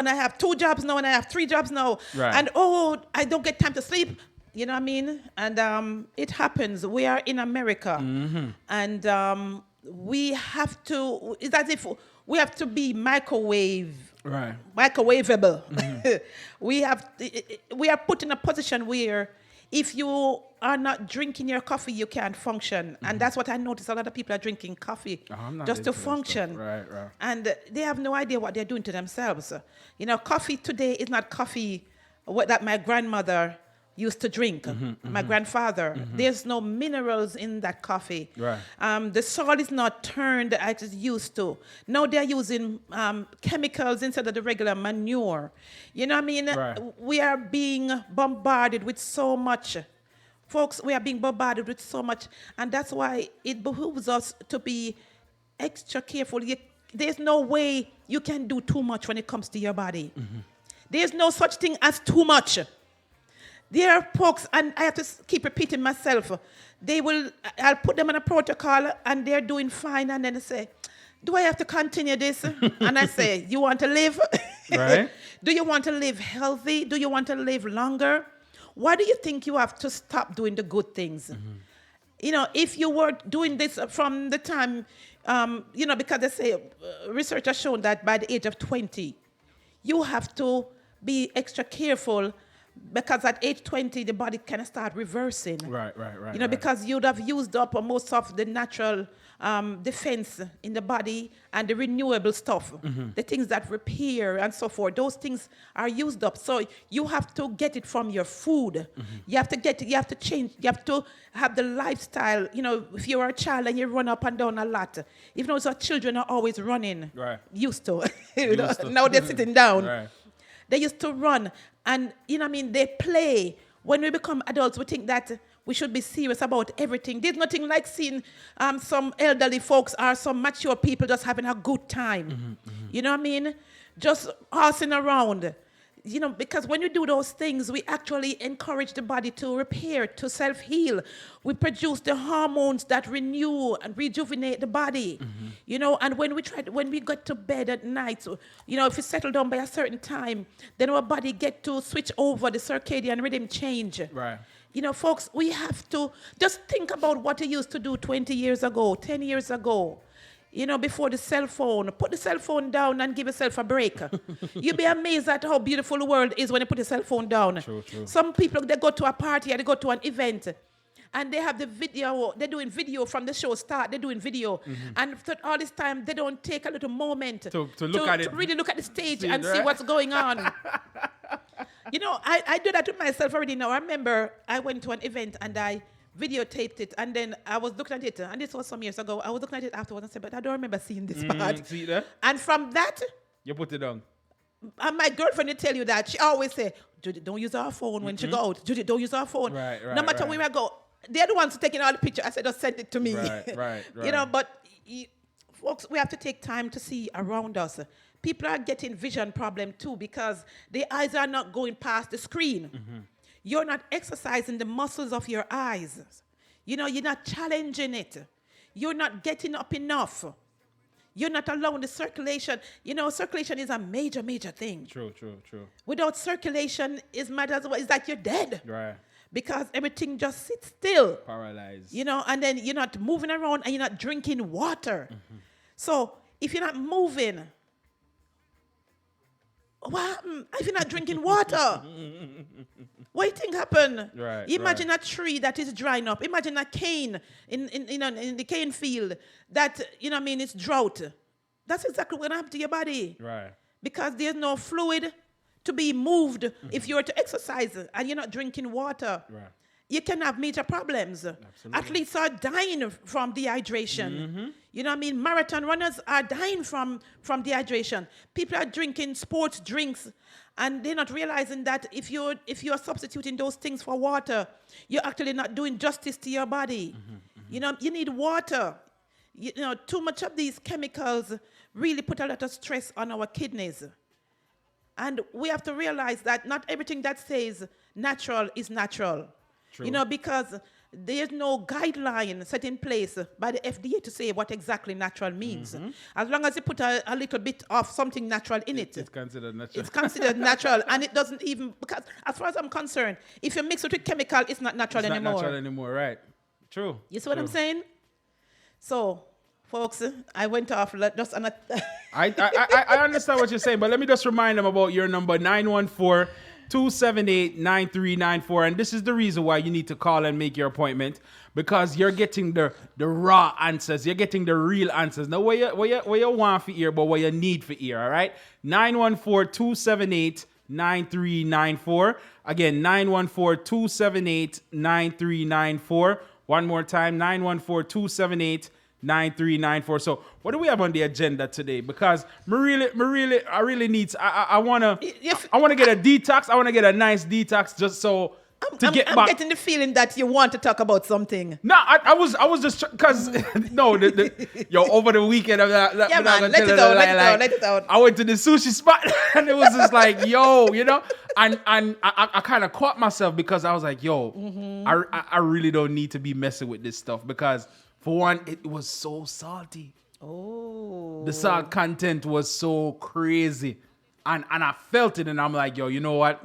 and I have 2 jobs now and I have 3 jobs now. Right. And I don't get time to sleep. You know what I mean? And it happens. We are in America. And we have to, it's as if we have to be Right. microwavable. We are put in a position where if you are not drinking your coffee, you can't function. And that's what I notice. A lot of people are drinking coffee I'm not just to into that stuff. function. Right. And they have no idea what they're doing to themselves. You know, coffee today is not coffee that my grandmother used to drink, my grandfather. There's no minerals in that coffee. Right. The soil is not turned as it used to. Now they're using chemicals instead of the regular manure. You know what I mean? Right. We are being bombarded with so much. Folks, we are being bombarded with so much. And that's why it behooves us to be extra careful. There's no way you can do too much when it comes to your body. There's no such thing as too much. There are folks, and I have to keep repeating myself, I'll put them on a protocol and they're doing fine, and then they say, do I have to continue this? And I say, you want to live? Right. Do you want to live healthy? Do you want to live longer? Why do you think you have to stop doing the good things? You know, if you were doing this from the time, because they say, research has shown that by the age of 20, you have to be extra careful, because at age 20, the body can start reversing. Right. You know, because you'd have used up most of the natural defense in the body and the renewable stuff, the things that repair and so forth. Those things are used up. So you have to get it from your food. You have to get it, you have to change, you have to have the lifestyle. You know, if you're a child and you run up and down a lot, even though children are always running, Right. used to. Used to. Now they're sitting down. Right. They used to run, and you know what I mean, they play. When we become adults, we think that we should be serious about everything. There's nothing like seeing some elderly folks or some mature people just having a good time. You know what I mean? Just horsing around. You know, because when we do those things, we actually encourage the body to repair, to self-heal. We produce the hormones that renew and rejuvenate the body. You know, and when we get to bed at night, so, you know, if we settle down by a certain time, then our body get to switch over, the circadian rhythm change. Right. You know, folks, we have to just think about what you used to do 20 years ago, 10 years ago. You know, before the cell phone. Put the cell phone down and give yourself a break. You'll be amazed at how beautiful the world is when you put the cell phone down. True. Some people, they go to a party or they go to an event and they have the video, they're doing video from the show start, they're doing video. And for all this time, they don't take a little moment To look at it. to really look at the stage See, and see right? what's going on. You know, I do that to myself already now. I remember I went to an event and I videotaped it, and then I was looking at it, and this was some years ago. I was looking at it afterwards and said, but I don't remember seeing this part. See that? And from that, You put it down. and my girlfriend will tell you that. She always say, Judy, don't use our phone when she go out. Judy, don't use our phone. Right, no matter where I go. They're the ones taking all the pictures. I said, just send it to me. Right. You know, but folks, we have to take time to see around us. People are getting vision problem too because their eyes are not going past the screen. You're not exercising the muscles of your eyes. You know, you're not challenging it. You're not getting up enough. You're not allowing the circulation. You know, circulation is a major, major thing. True. Without circulation, it's like you're dead. Right. Because everything just sits still. Paralyzed. You know, and then you're not moving around and you're not drinking water. So if you're not moving, what happened? If you're not drinking water, what do you think happened? Right, Imagine a tree that is drying up. Imagine a cane in the cane field that, you know what I mean, it's drought. That's exactly what's going to happen to your body. Right. Because there's no fluid to be moved if you were to exercise and you're not drinking water. Right. You can have major problems. Absolutely. Athletes are dying from dehydration. You know what I mean? Marathon runners are dying from dehydration. People are drinking sports drinks and they're not realizing that if you're substituting those things for water, you're actually not doing justice to your body. You know, you need water. You know, too much of these chemicals really put a lot of stress on our kidneys. And we have to realize that not everything that says natural is natural. True. You know, because there's no guideline set in place by the FDA to say what exactly natural means. As long as you put a little bit of something natural in it, It's considered natural. it's considered natural, and it doesn't even, because as far as I'm concerned, if you mix it with chemical, it's not natural It's anymore. not natural anymore, right? True. You see what I'm True. saying? So, folks, I went off just on a. I understand what you're saying, but let me just remind them about your number, 914-278-9394. And this is the reason why you need to call and make your appointment, because you're getting the raw answers. You're getting the real answers. Now, what you want for ear, but what you need for ear, all right? 914-278-9394. Again, 914-278-9394. One more time, 914-278-9394. So what do we have on the agenda today? Because I really need, I want to get a detox. I want to get a nice detox just so I'm back. getting the feeling that you want to talk about something. No, I was just because no, over the weekend, Yeah, man, let it out. I went to the sushi spot and it was just like, yo, and I kind of caught myself because I was like, yo, I really don't need to be messing with this stuff, because for one, it was so salty. Oh. The salt content was so crazy, and I felt it, and I'm like, yo, you know what?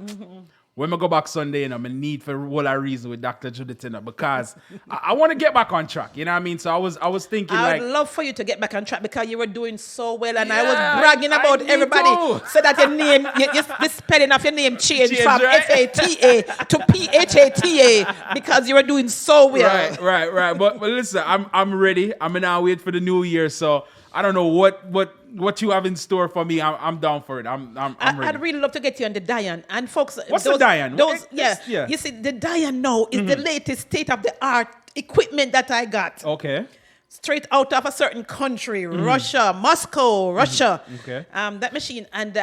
When I go back Sunday, I'm going to need for all a reason with Dr. Judith, because I want to get back on track. You know what I mean? So I was thinking, I like, would love for you to get back on track, because you were doing so well, and I Yeah, was bragging about me everybody, too. so that your name, the spelling of your name changed Change, from right? F-A-T-A to P-H-A-T-A, because you were doing so well. right. But listen, I'm ready. I'm now wait for the new year. So I don't know what you have in store for me. I'm down for it. I'm ready. I'd really love to get you on the Diane. And folks, What's the Diane? Yeah. You see, the Diane now is the latest state-of-the-art equipment that I got. Okay. Straight out of a certain country, Russia, Moscow, Russia. Okay. That machine. And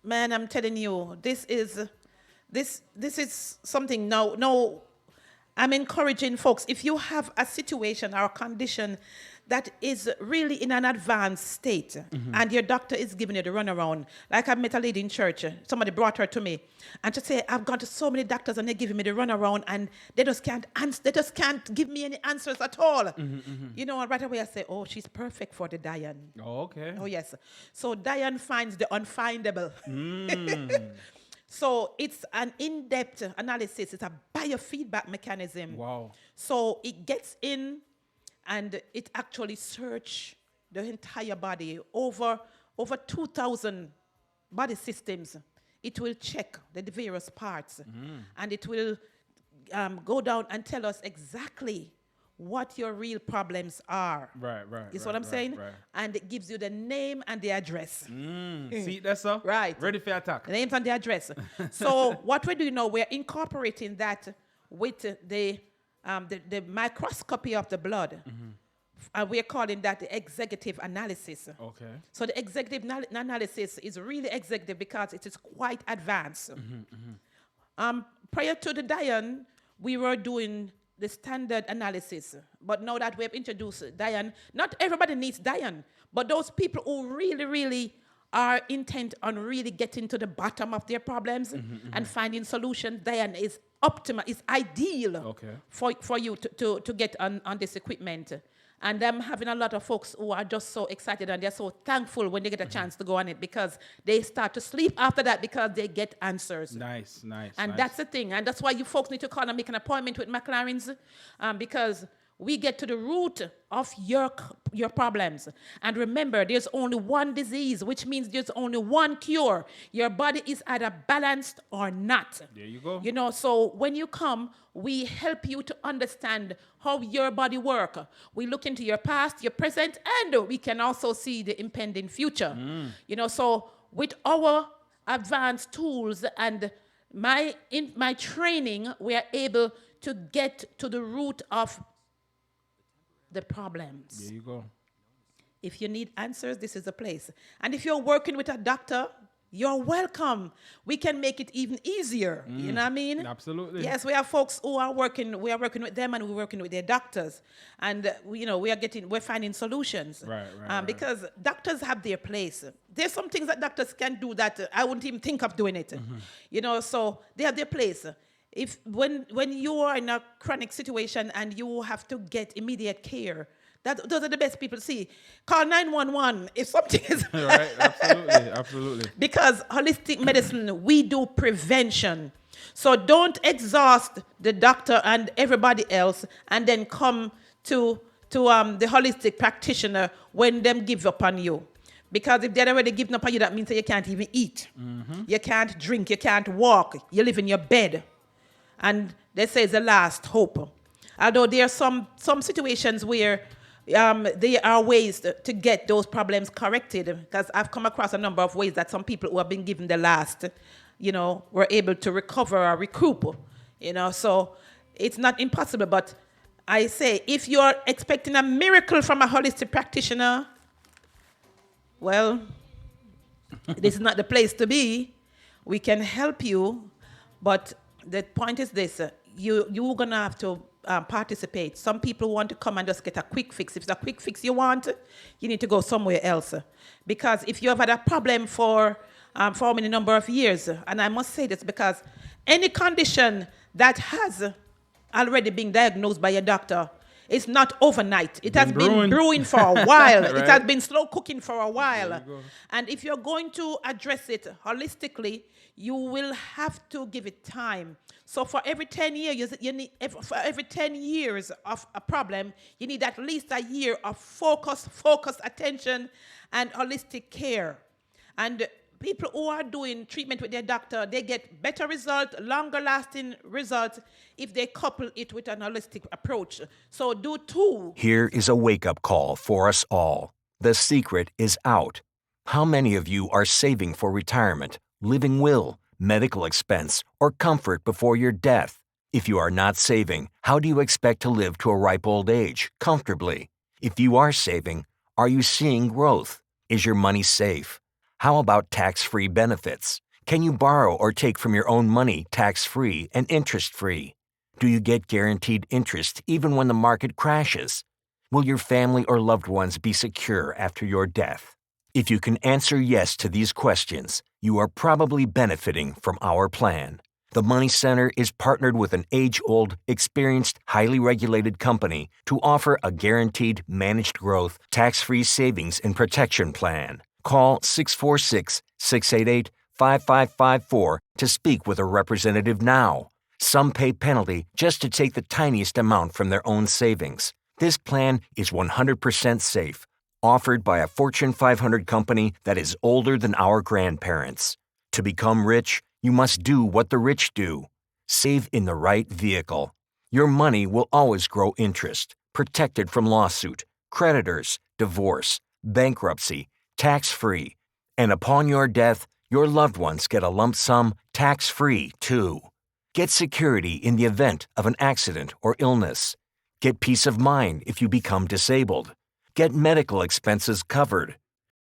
man, I'm telling you, this is something now. No, I'm encouraging folks, if you have a situation or a condition that is really in an advanced state, and your doctor is giving you the runaround. Like I met a lady in church, somebody brought her to me, and she said, I've gone to so many doctors and they're giving me the runaround, and they just can't give me any answers at all. And right away I say, oh, she's perfect for the Diane. Oh, okay. Oh, yes. So Diane finds the unfindable. So it's an in-depth analysis. It's a biofeedback mechanism. Wow. So it gets in, and it actually search the entire body, over 2,000 body systems. It will check the various parts, and it will go down and tell us exactly what your real problems are. Right. You see what I'm saying? Right. And it gives you the name and the address. See, that's so? Right. Ready for attack. The names and the address. So what we're doing now, we're incorporating that with the microscopy of the blood. And we're calling that the executive analysis. Okay. So the executive analysis is really executive because it is quite advanced. Prior to the Diane, we were doing the standard analysis. But now that we have introduced Diane, not everybody needs Diane, but those people who really, really are intent on really getting to the bottom of their problems and finding solutions, Diane is optimal, is ideal for you to get on this equipment. And I'm having a lot of folks who are just so excited, and they're so thankful when they get a chance to go on it, because they start to sleep after that because they get answers. Nice. And that's the thing. And that's why you folks need to call and make an appointment with McLaren's, because we get to the root of your problems. And remember, there's only one disease, which means there's only one cure. Your body is either balanced or not. There you go. So when you come, we help you to understand how your body works. We look into your past, your present, and we can also see the impending future. So with our advanced tools and my training, we are able to get to the root of the problems. There you go. If you need answers, this is the place. And if you're working with a doctor, you're welcome. We can make it even easier. You know what I mean? Absolutely. Yes, we have folks who are working. We are working with them, and we're working with their doctors, and we're finding solutions. Right. Because doctors have their place. There's some things that doctors can do that I wouldn't even think of doing it. So they have their place. if when you are in a chronic situation and you have to get immediate care, those are the best people. See, call 911 if something is Right? Absolutely, absolutely. because holistic medicine, we do prevention. So don't exhaust the doctor and everybody else and then come to the holistic practitioner when them give up on you. Because if they're already giving up on you, that means that you can't even eat. You can't drink, you can't walk, you live in your bed. And they say it's the last hope. Although there are some situations where there are ways to get those problems corrected, because I've come across a number of ways that some people who have been given the last, were able to recover or recoup, so it's not impossible. But I say, if you're expecting a miracle from a holistic practitioner, well, this is not the place to be. We can help you, but the point is this: you're gonna have to participate. Some people want to come and just get a quick fix. If it's a quick fix you want, you need to go somewhere else. Because if you have had a problem for many number of years, and I must say this because any condition that has already been diagnosed by a doctor, it's not overnight. It has been brewing for a while. Right. It has been slow cooking for a while. And if you're going to address it holistically, you will have to give it time. So for every 10 years, for every 10 years of a problem, you need at least a year of focused attention and holistic care. And people who are doing treatment with their doctor, they get better results, longer lasting results if they couple it with an holistic approach. So do two. Here is a wake-up call for us all. The secret is out. How many of you are saving for retirement, living will, medical expense, or comfort before your death? If you are not saving, how do you expect to live to a ripe old age, comfortably? If you are saving, are you seeing growth? Is your money safe? How about tax-free benefits? Can you borrow or take from your own money tax-free and interest-free? Do you get guaranteed interest even when the market crashes? Will your family or loved ones be secure after your death? If you can answer yes to these questions, you are probably benefiting from our plan. The Money Center is partnered with an age-old, experienced, highly regulated company to offer a guaranteed managed growth, tax-free savings and protection plan. Call 646-688-5554 to speak with a representative now. Some pay penalty just to take the tiniest amount from their own savings. This plan is 100% safe, offered by a Fortune 500 company that is older than our grandparents. To become rich, you must do what the rich do. Save in the right vehicle. Your money will always grow interest, protected from lawsuit, creditors, divorce, bankruptcy, tax-free. And upon your death, your loved ones get a lump sum tax-free, too. Get security in the event of an accident or illness. Get peace of mind if you become disabled. Get medical expenses covered.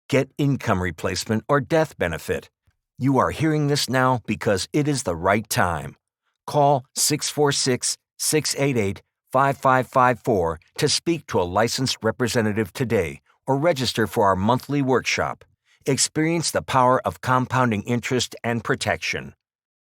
Get income replacement or death benefit. You are hearing this now because it is the right time. Call 646-688-5554 to speak to a licensed representative today or register for our monthly workshop. Experience the power of compounding interest and protection.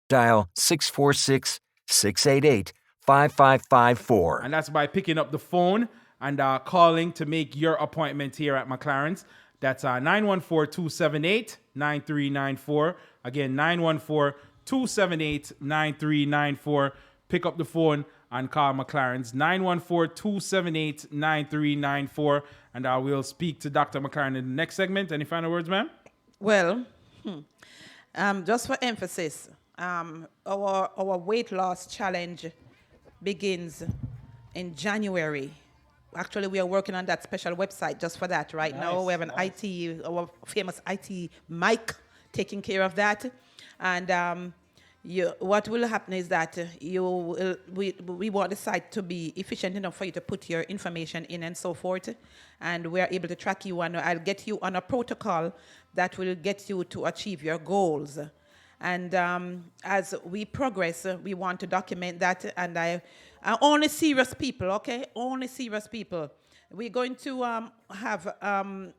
Dial 646-688-5554. And that's by picking up the phone and calling to make your appointment here at McLaren's. That's 914-278-9394. Again, 914-278-9394. Pick up the phone and call McLaren's. 914-278-9394. And we'll speak to Dr. McLaren in the next segment. Any final words, ma'am? Well, just for emphasis, our weight loss challenge begins in January. Actually, we are working on that special website just for that right now. We have an IT, our famous IT Mike, taking care of that. And what will happen is that we want the site to be efficient enough for you to put your information in and so forth. And we are able to track you, and I'll get you on a protocol that will get you to achieve your goals. And as we progress, we want to document that. And only serious people, okay? Only serious people. We're going to have a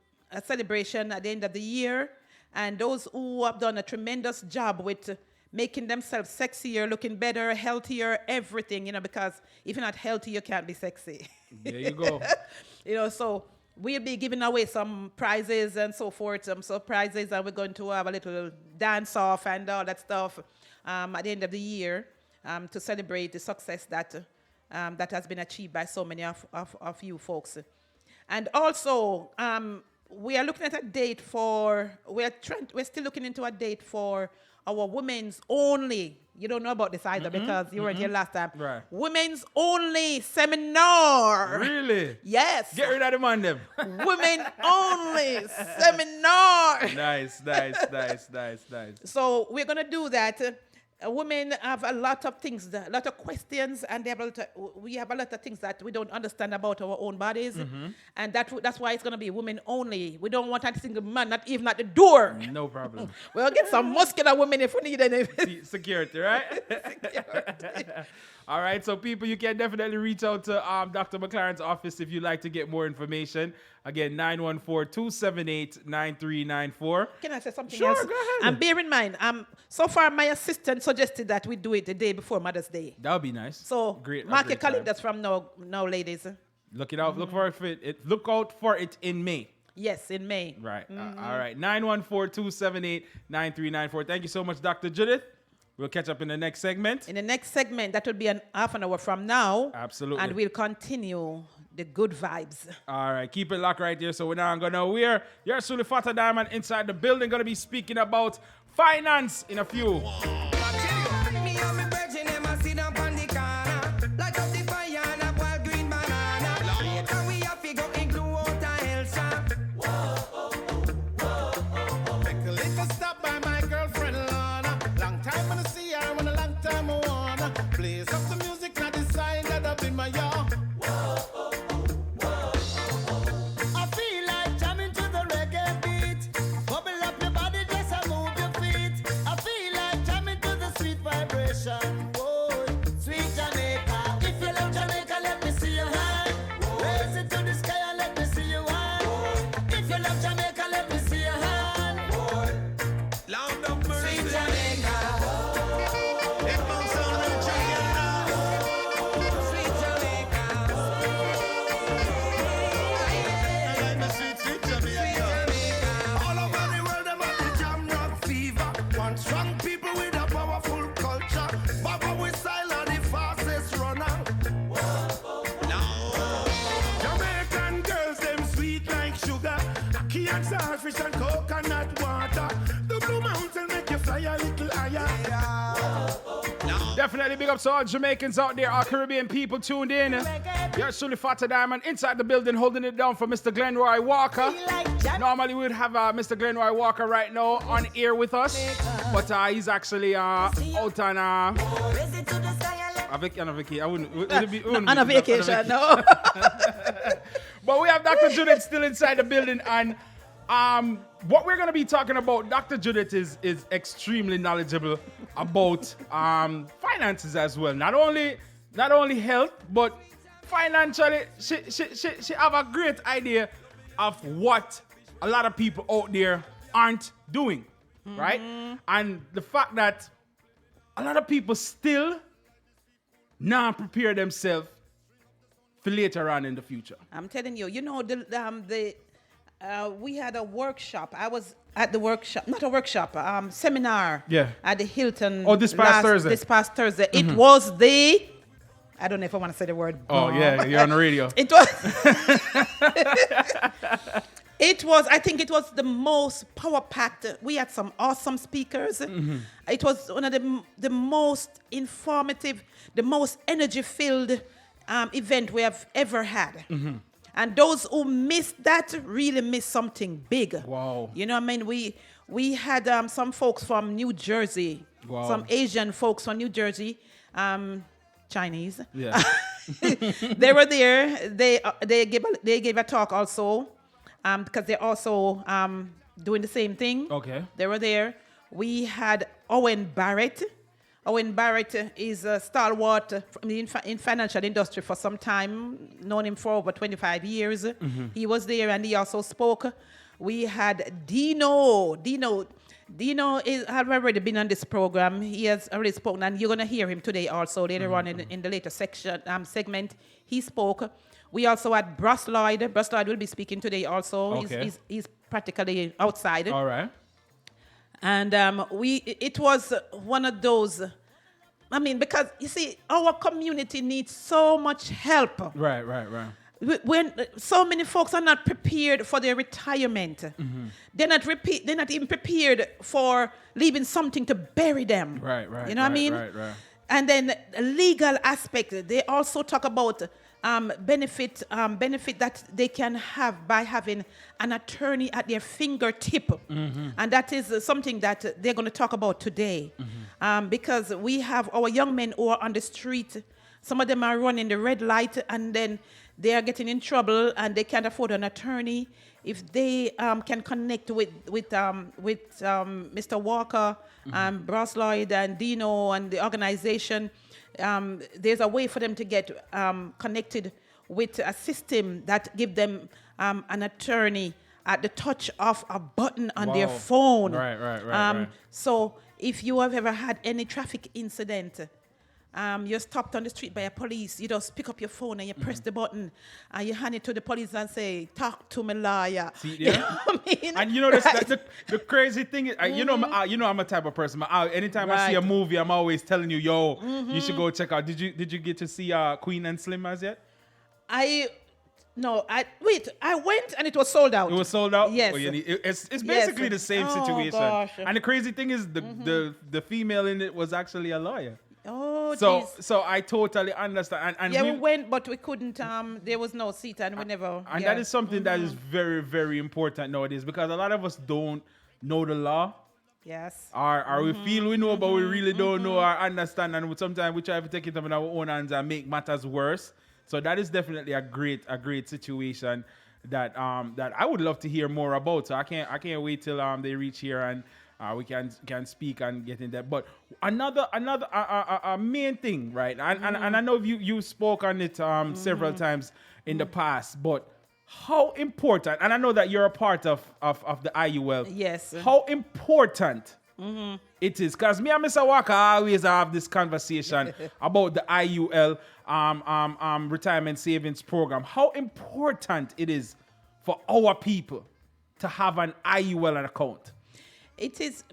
celebration at the end of the year. And those who have done a tremendous job with making themselves sexier, looking better, healthier, everything, because if you're not healthy, you can't be sexy. There you go. So we'll be giving away some prizes and so forth, some surprises, and we're going to have a little dance off and all that stuff at the end of the year to celebrate the success that has been achieved by so many of you folks. And also, we are looking at a date we're still looking into a date for our women's only. You don't know about this either because you weren't here last time. Right. Women's only seminar. Really? Yes. Get rid of the man, them. Women only seminar. Nice. So we're going to do that. Women have a lot of things, a lot of questions, and we have a lot of things that we don't understand about our own bodies. And that's why it's going to be women only. We don't want a single man, not even at the door. No problem. We'll get some muscular women if we need any. Security, right? All right, so people, you can definitely reach out to Dr. McLaren's office if you'd like to get more information. Again, 914-278-9394. Can I say something Sure, else? go ahead. And bear in mind, so far my assistant suggested that we do it the day before Mother's Day. That would be nice. So Great. mark your calendars from now, ladies. Look it out. Look for it. Look out for it in May. Yes, in May. Right. All right. 914-278-9394. Thank you so much, Dr. Judith. We'll catch up in the next segment. In the next segment, that will be half an hour from now. Absolutely. And we'll continue the good vibes. All right. Keep it locked right there. So we're now going to wear your Sulifata Diamond inside the building. Going to be speaking about finance in a few. Fish and coconut water. The Blue Mountain make you fly a little higher. Definitely big up to all Jamaicans out there, our Caribbean people tuned in. You're Sulifata Diamond inside the building, holding it down for Mr. Glenroy Walker. Normally we'd have Mr. Glenroy Walker right now on air with us, but he's actually out on on a vacation, no. But we have Dr. Judith still inside the building, and what we're going to be talking about, Dr. Judith is extremely knowledgeable about finances as well. Not only health, but financially, she have a great idea of what a lot of people out there aren't doing, right? And the fact that a lot of people still not prepare themselves for later on in the future. I'm telling you, we had a workshop. I was at the workshop, not a workshop, seminar. Yeah. At the Hilton. Oh, this past Thursday. This past Thursday. It was I don't know if I want to say the word. Oh, yeah, you're on the radio. It was. I think it was the most power-packed. We had some awesome speakers. It was one of the most informative, the most energy-filled event we have ever had. And those who missed that really missed something big. Wow. You know what I mean? We had some folks from New Jersey, wow, some Asian folks from New Jersey, Chinese. Yeah. They were there. They gave a talk also, because they're also doing the same thing. Okay. They were there. We had Owen Barrett. Owen Barrett is a stalwart in financial industry for some time, known him for over 25 years. He was there and he also spoke. We had Dino. Dino has already been on this program. He has already spoken, and you're going to hear him today also later on in the later section segment. He spoke. We also had Bros Lloyd. Bros Lloyd will be speaking today also. Okay. He's practically outside. All right. And it was one of those, I mean, because you see, our community needs so much help. Right. When so many folks are not prepared for their retirement, they're not even prepared for leaving something to bury them. Right. You know what I mean? Right. And then the legal aspect, they also talk about benefit that they can have by having an attorney at their fingertip. And that is something that they're going to talk about today. Because we have our young men who are on the street. Some of them are running the red light, and then they are getting in trouble and they can't afford an attorney. If they can connect with Mr. Walker, Bros Lloyd and Dino and the organization, there's a way for them to get connected with a system that give them an attorney at the touch of a button on their phone. Right. So if you have ever had any traffic incident, you're stopped on the street by a police, you just pick up your phone and you press the button and you hand it to the police and say, talk to me, lawyer. See, You know what I mean? And you know, that's the crazy thing is, you know, I'm a type of person. Anytime I see a movie, I'm always telling you, yo, you should go check out. Did you get to see Queen and Slim as yet? I went and it was sold out. It was sold out? Yes. Oh, it's basically the same Oh, situation. gosh. And the crazy thing is the female in it was actually a lawyer. Oh, So I totally understand. And we went, but we couldn't. There was no seat, and we never. And that is something that is very, very important nowadays, because a lot of us don't know the law. Yes. Or we feel we know, but we really don't know or understand. And sometimes we try to take it up in our own hands and make matters worse. So that is definitely a great situation that that I would love to hear more about. So I can't wait till they reach here and we can speak and get in there. But another main thing, right? And I know you spoke on it several times in the past, but how important, and I know that you're a part of the IUL. Yes. How important it is, because me and Mr. Walker always have this conversation about the IUL retirement savings program. How important it is for our people to have an IUL account. It is.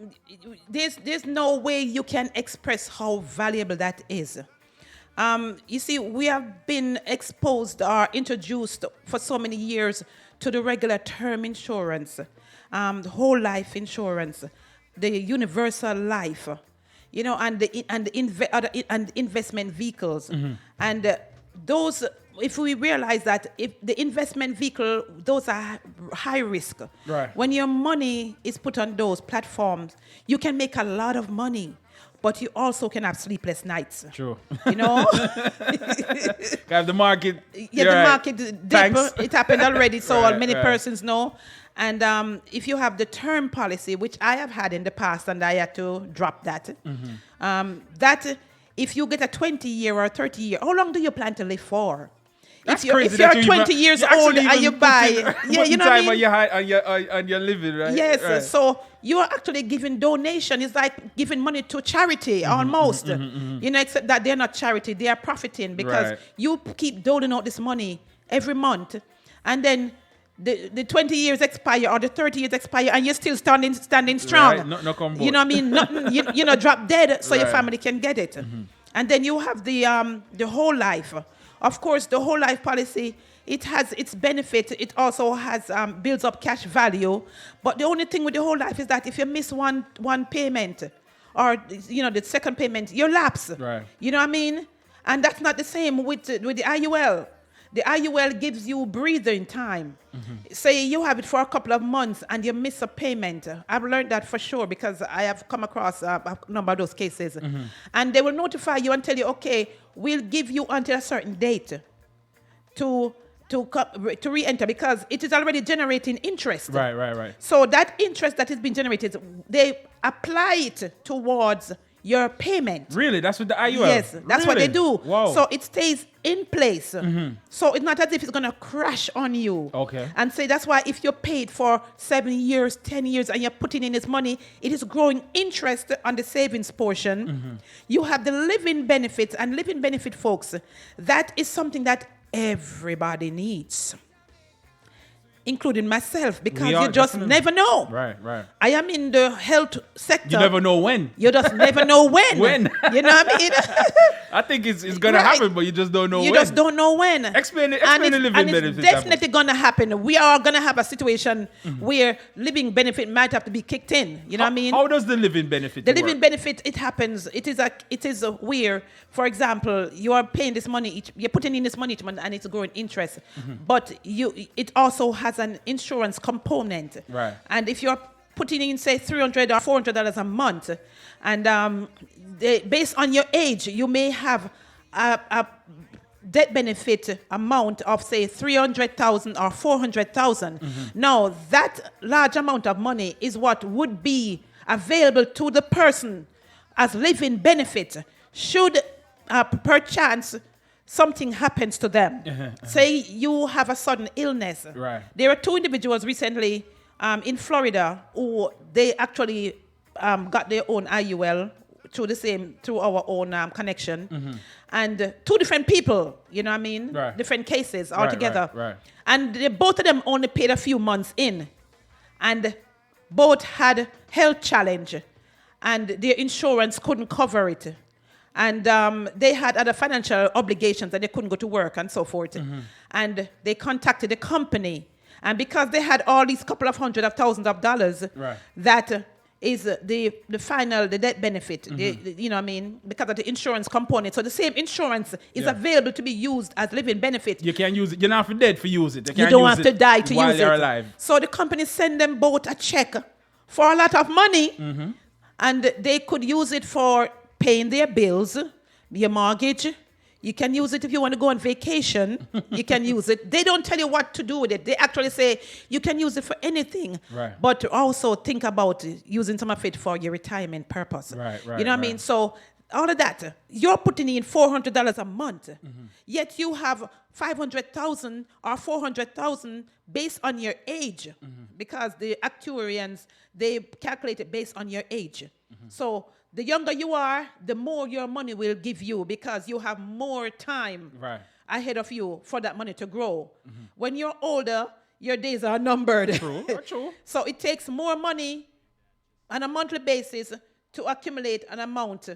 There's no way you can express how valuable that is. You see, we have been exposed or introduced for so many years to the regular term insurance, the whole life insurance, the universal life, you know, and the investment vehicles, and those. If we realize that if the investment vehicle, those are high risk. Right. When your money is put on those platforms, you can make a lot of money, but you also can have sleepless nights. True. You know? Have the market. Yeah, the market dip. It happened already, so many right. persons know. And if you have the term policy, which I have had in the past, and I had to drop that, that if you get a 20-year or a 30-year, how long do you plan to live for? That's if crazy. you're 20 years old and you buy, you know what I mean? On your living, right? Yes, right. so you're actually giving donation. It's like giving money to charity almost. You know, except that they're not charity, they are profiting because Right. you keep doling out this money every month, and then the 20 years expire or the 30 years expire, and you're still standing strong. Right. No come You know what I mean? Nothing, you know, drop dead so your Right. family can get it. And then you have the whole life. Of course, the whole life policy, it has its benefit. It also has builds up cash value. But the only thing with the whole life is that if you miss one payment, or you know the second payment, you lapse. Right. You know what I mean? And that's not the same with the IUL. The IUL gives you breathing time. Say you have it for a couple of months and you miss a payment. I've learned that for sure because I have come across a number of those cases. And they will notify you and tell you, okay, we'll give you until a certain date to re-enter because it is already generating interest. Right. So that interest that has been generated, they apply it towards your payment. Really? That's what the IUL? Yes, that's what they do. Wow. So it stays in place. So it's not as if it's going to crash on you. Okay. And say that's why if you're paid for 7 years, 10 years, and you're putting in this money, it is growing interest on the savings portion. You have the living benefits, and living benefit, folks, that is something that everybody needs, including myself, because you just never know. Right. I am in the health sector. You never know when. You just never know when. When. You know what I mean? I think it's going to Right. happen, but you just don't know when. You just don't know when. Explain the And living benefits. it's definitely going to happen. We are going to have a situation where living benefit might have to be kicked in. You know what I mean? How does the living benefit The work? living benefit, it happens. It is where, for example, you are paying this money you're putting in this money each month, and it's growing interest. But it also has an insurance component. Right. And if you're putting in, say, $300 or $400 a month, and based on your age, you may have a debt benefit amount of, say, $300,000 or $400,000. Now, that large amount of money is what would be available to the person as living benefit should, perchance, something happens to them. Say you have a sudden illness. Right. There are 2 individuals recently in Florida who they actually got their own IUL through our own connection. And 2 different people, you know what I mean? Right. Different cases altogether. Right. And both of them only paid a few months in. And both had health challenge. And their insurance couldn't cover it. And they had other financial obligations and they couldn't go to work and so forth. And they contacted the company. And because they had all these couple of hundred of thousands of dollars, Right. that is the debt benefit, you know what I mean, because of the insurance component. So the same insurance is available to be used as living benefit. You can use it. You're not for dead for use it. You don't have to die to while use you're it. alive. So the company send them both a check for a lot of money, and they could use it for paying their bills, your mortgage. You can use it if you want to go on vacation. You can use it. They don't tell you what to do with it. They actually say you can use it for anything. Right. But also think about using some of it for your retirement purpose. Right, You know what I mean? So all of that, you're putting in $400 a month, yet you have $500,000 or $400,000 based on your age, because the actuarians, they calculate it based on your age. So the younger you are, the more your money will give you, because you have more time ahead of you for that money to grow. When you're older, your days are numbered. True. So it takes more money on a monthly basis to accumulate an amount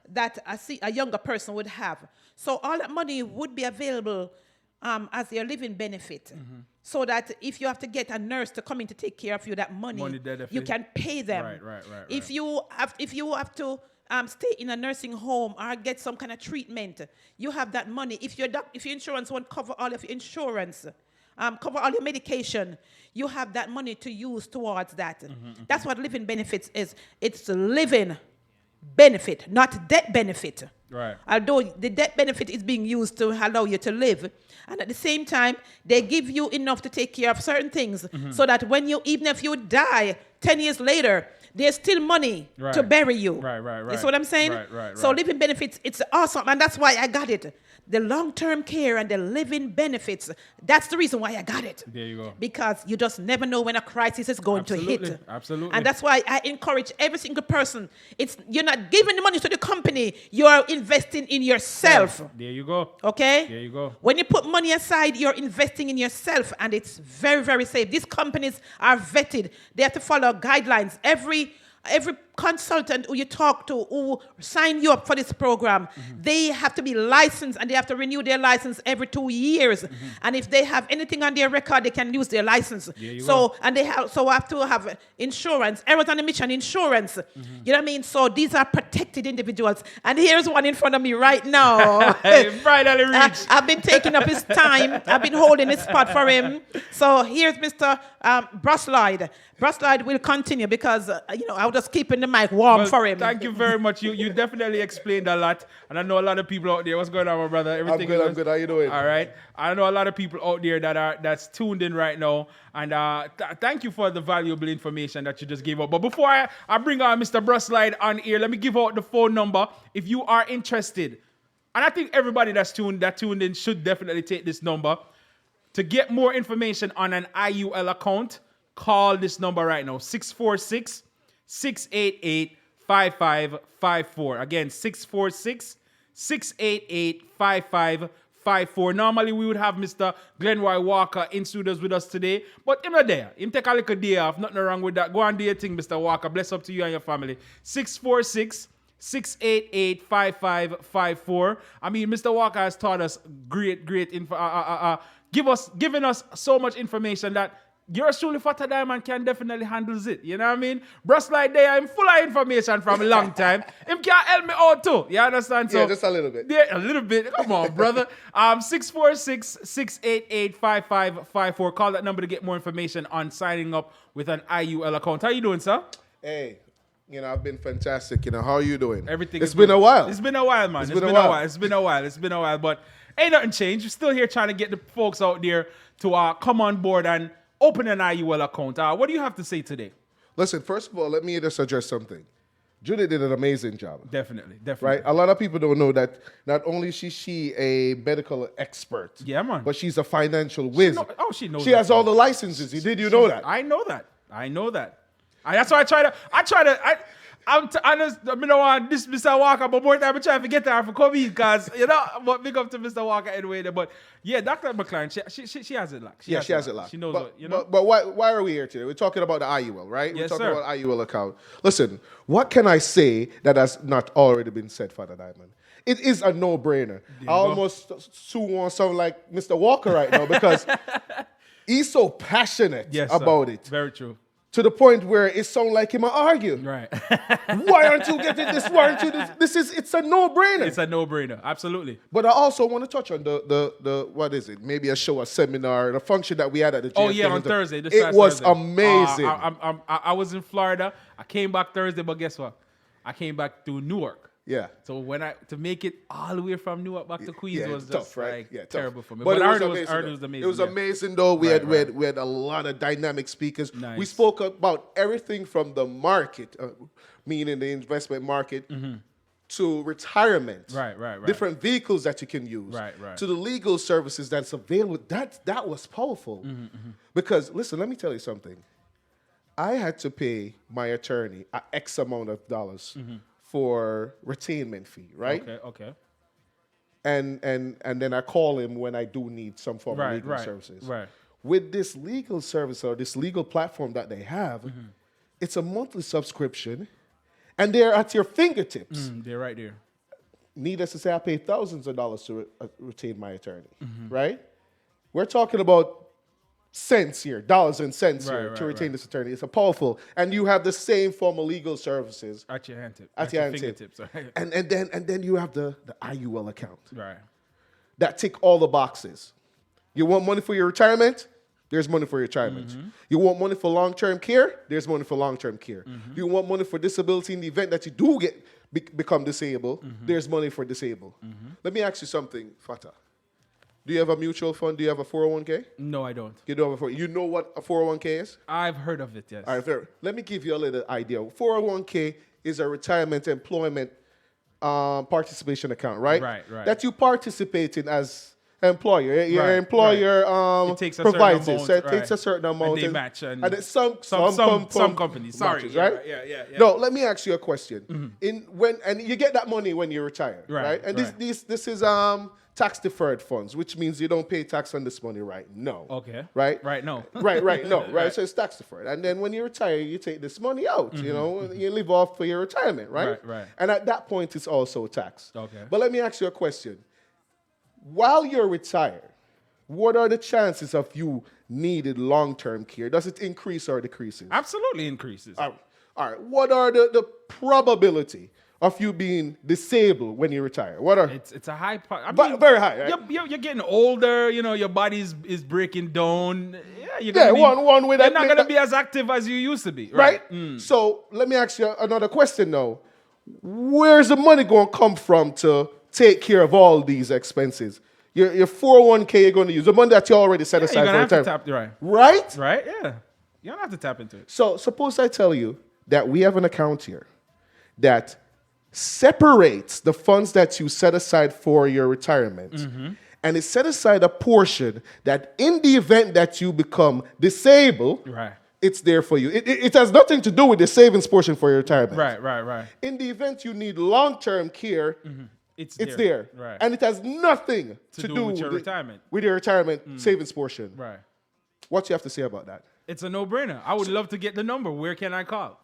that a younger person would have. So all that money would be available as their living benefit. So that if you have to get a nurse to come in to take care of you, that money you can pay them. Right. If you have to stay in a nursing home or get some kind of treatment, you have that money. If your insurance won't cover all of your insurance, cover all your medication, you have that money to use towards that. That's what living benefits is. It's living benefit, not debt benefit. Right. Although the debt benefit is being used to allow you to live. And at the same time, they give you enough to take care of certain things so that even if you die 10 years later, there's still money to bury you. Right. You see what I'm saying? Right. So living benefits, it's awesome. And that's why I got it. The long-term care and the living benefits, that's the reason why I got it. There you go. Because you just never know when a crisis is going to hit. Absolutely. And that's why I encourage every single person. You're not giving the money to the company. You are investing in yourself. There you go. Okay? There you go. When you put money aside, you're investing in yourself, and it's very, very safe. These companies are vetted. They have to follow guidelines. Every consultant who you talk to who sign you up for this program, they have to be licensed, and they have to renew their license every 2 years. And if they have anything on their record, they can lose their license. And they have to have insurance, errors on emission insurance. You know what I mean? So these are protected individuals. And here's one in front of me right now. Finally reached. I've been taking up his time. I've been holding his spot for him. So here's Mr. Bruslide. Bruslide will continue because I was just keeping keeping the mic warm Well, for him. Thank you very much. You definitely explained a lot, and I know a lot of people out there. What's going on, my brother? Everything good, is- I'm good. How you doing? All right. I know a lot of people out there that's tuned in right now, and thank you for the valuable information that you just gave out. But before I bring on Mr. Bruslide on here, let me give out the phone number if you are interested. And I think everybody that's tuned in should definitely take this number. To get more information on an IUL account, call this number right now, 646-688-5554. Again, 646-688-5554. Normally, we would have Mr. Glenroy Walker in studios with us today, but him not there. Him take a little day off. Nothing wrong with that. Go and do your thing, Mr. Walker. Bless up to you and your family. 646-688-5554. I mean, Mr. Walker has taught us great info. Giving us so much information that yours truly, Fata Diamond, can definitely handle it. You know what I mean? Bruslide there, I'm full of information from a long time. Him can help me out too. You understand? Yeah, just a little bit. Yeah, a little bit. Come on, brother. 646-688-5554. Call that number to get more information on signing up with an IUL account. How you doing, sir? Hey, I've been fantastic. How are you doing? Everything. It's been a while. It's been a while, man. It's been a while. But ain't nothing changed. We're still here trying to get the folks out there to come on board and open an IUL account. What do you have to say today? Listen, first of all, let me just address something. Judy did an amazing job. Definitely. Right? A lot of people don't know that not only is she a medical expert, Yeah, man. but she's a financial whiz. She knows. She has all the licenses. Did you know that? I know that. That's why I'm honest, I don't want this Mr. Walker, but more time I try to forget her for coming because, but big up to Mr. Walker anyway. But yeah, Dr. McLaren, she has it locked. She has it locked. She knows but, what, But why are we here today? We're talking about the IUL, right? Yes, We're talking sir. about IUL account. Listen, what can I say that has not already been said, Father Diamond? It is a no-brainer. I almost want to sound like Mr. Walker right now because he's so passionate Yes, about sir. it. Very true. To the point where it sounds like him argue. Right. Why aren't you getting this? Why aren't you this? It's a no-brainer. It's a no-brainer. Absolutely. But I also want to touch on the what is it? Maybe a show, a seminar, the function that we had at the Oh, JFK yeah, on Center. Thursday. This It last was Thursday. amazing. I was in Florida. I came back Thursday, but guess what? I came back to Newark. Yeah. So to make it all the way from Newark back to Queens was tough, just right? like terrible for me. But I heard it was amazing. It was amazing though. We had a lot of dynamic speakers. Nice. We spoke about everything from the market, meaning the investment market, to retirement. Right. Different vehicles that you can use. Right. To the legal services that's available. That was powerful. Because listen, let me tell you something. I had to pay my attorney a X amount of dollars for retainment fee, right? Okay. And then I call him when I do need some form of legal services. Right. With this legal service or this legal platform that they have, it's a monthly subscription, and they're at your fingertips. They're right there. Needless to say, I pay thousands of dollars to retain my attorney, right? We're talking about cents here, dollars and cents here to retain this attorney. It's a powerful, and you have the same form of legal services At your hand tip. at your hand fingertips. tip. Right. And then you have the IUL account Right. that tick all the boxes. You want money for your retirement? There's money for your retirement. You want money for long-term care? There's money for long-term care. You want money for disability in the event that you do become disabled? There's money for disabled. Let me ask you something, Fatah. Do you have a mutual fund? Do you have a 401k? No, I don't. You don't have you know what a 401k is? I've heard of it, yes. All right, fair. Let me give you a little idea. 401k is a retirement employment participation account, right? Right. That you participate in as employer. Your Right, employer It takes a provides certain it. So it amount, takes a certain amount. And they match. And then some companies. Sorry. matches, Yeah, right? Yeah. No, let me ask you a question. And you get that money when you retire, Right, right? And right. this is tax deferred funds, which means you don't pay tax on this money right now. Okay. Right? Right, no. Right, no, right. So it's tax deferred. And then when you retire, you take this money out, you live off for your retirement, right? Right. And at that point, it's also taxed. Okay. But let me ask you a question. While you're retired, what are the chances of you needed long-term care? Does it increase or decreases? Absolutely increases. All right. What are the probability of you being disabled when you retire? What are It's a high part. Very high, right? You're getting older. Your body is breaking down. Yeah, you're gonna be, one way you're that not make gonna that- be as active as you used to be, right? right? So let me ask you another question now. Where's the money going to come from to take care of all these expenses? Your 401k you're going to use, the money that you already set Yeah, aside you're gonna for have to retirement. tap Right? right. Yeah, you don't have to tap into it. So suppose I tell you that we have an account here that separates the funds that you set aside for your retirement. And it set aside a portion that in the event that you become disabled, Right. it's there for you. It has nothing to do with the savings portion for your retirement. Right. In the event you need long-term care, It's it's there. Right. And it has nothing to do do with your the- retirement. With your retirement savings portion. right. What you have to say about that? It's a no-brainer. I would love to get the number. Where can I call?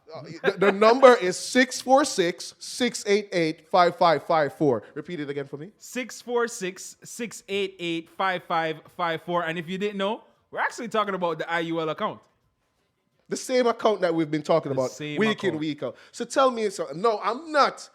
The number is 646-688-5554. Repeat it again for me. 646-688-5554. And if you didn't know, we're actually talking about the IUL account. The same account that we've been talking about same week in, account. week out. So tell me something. No, I'm not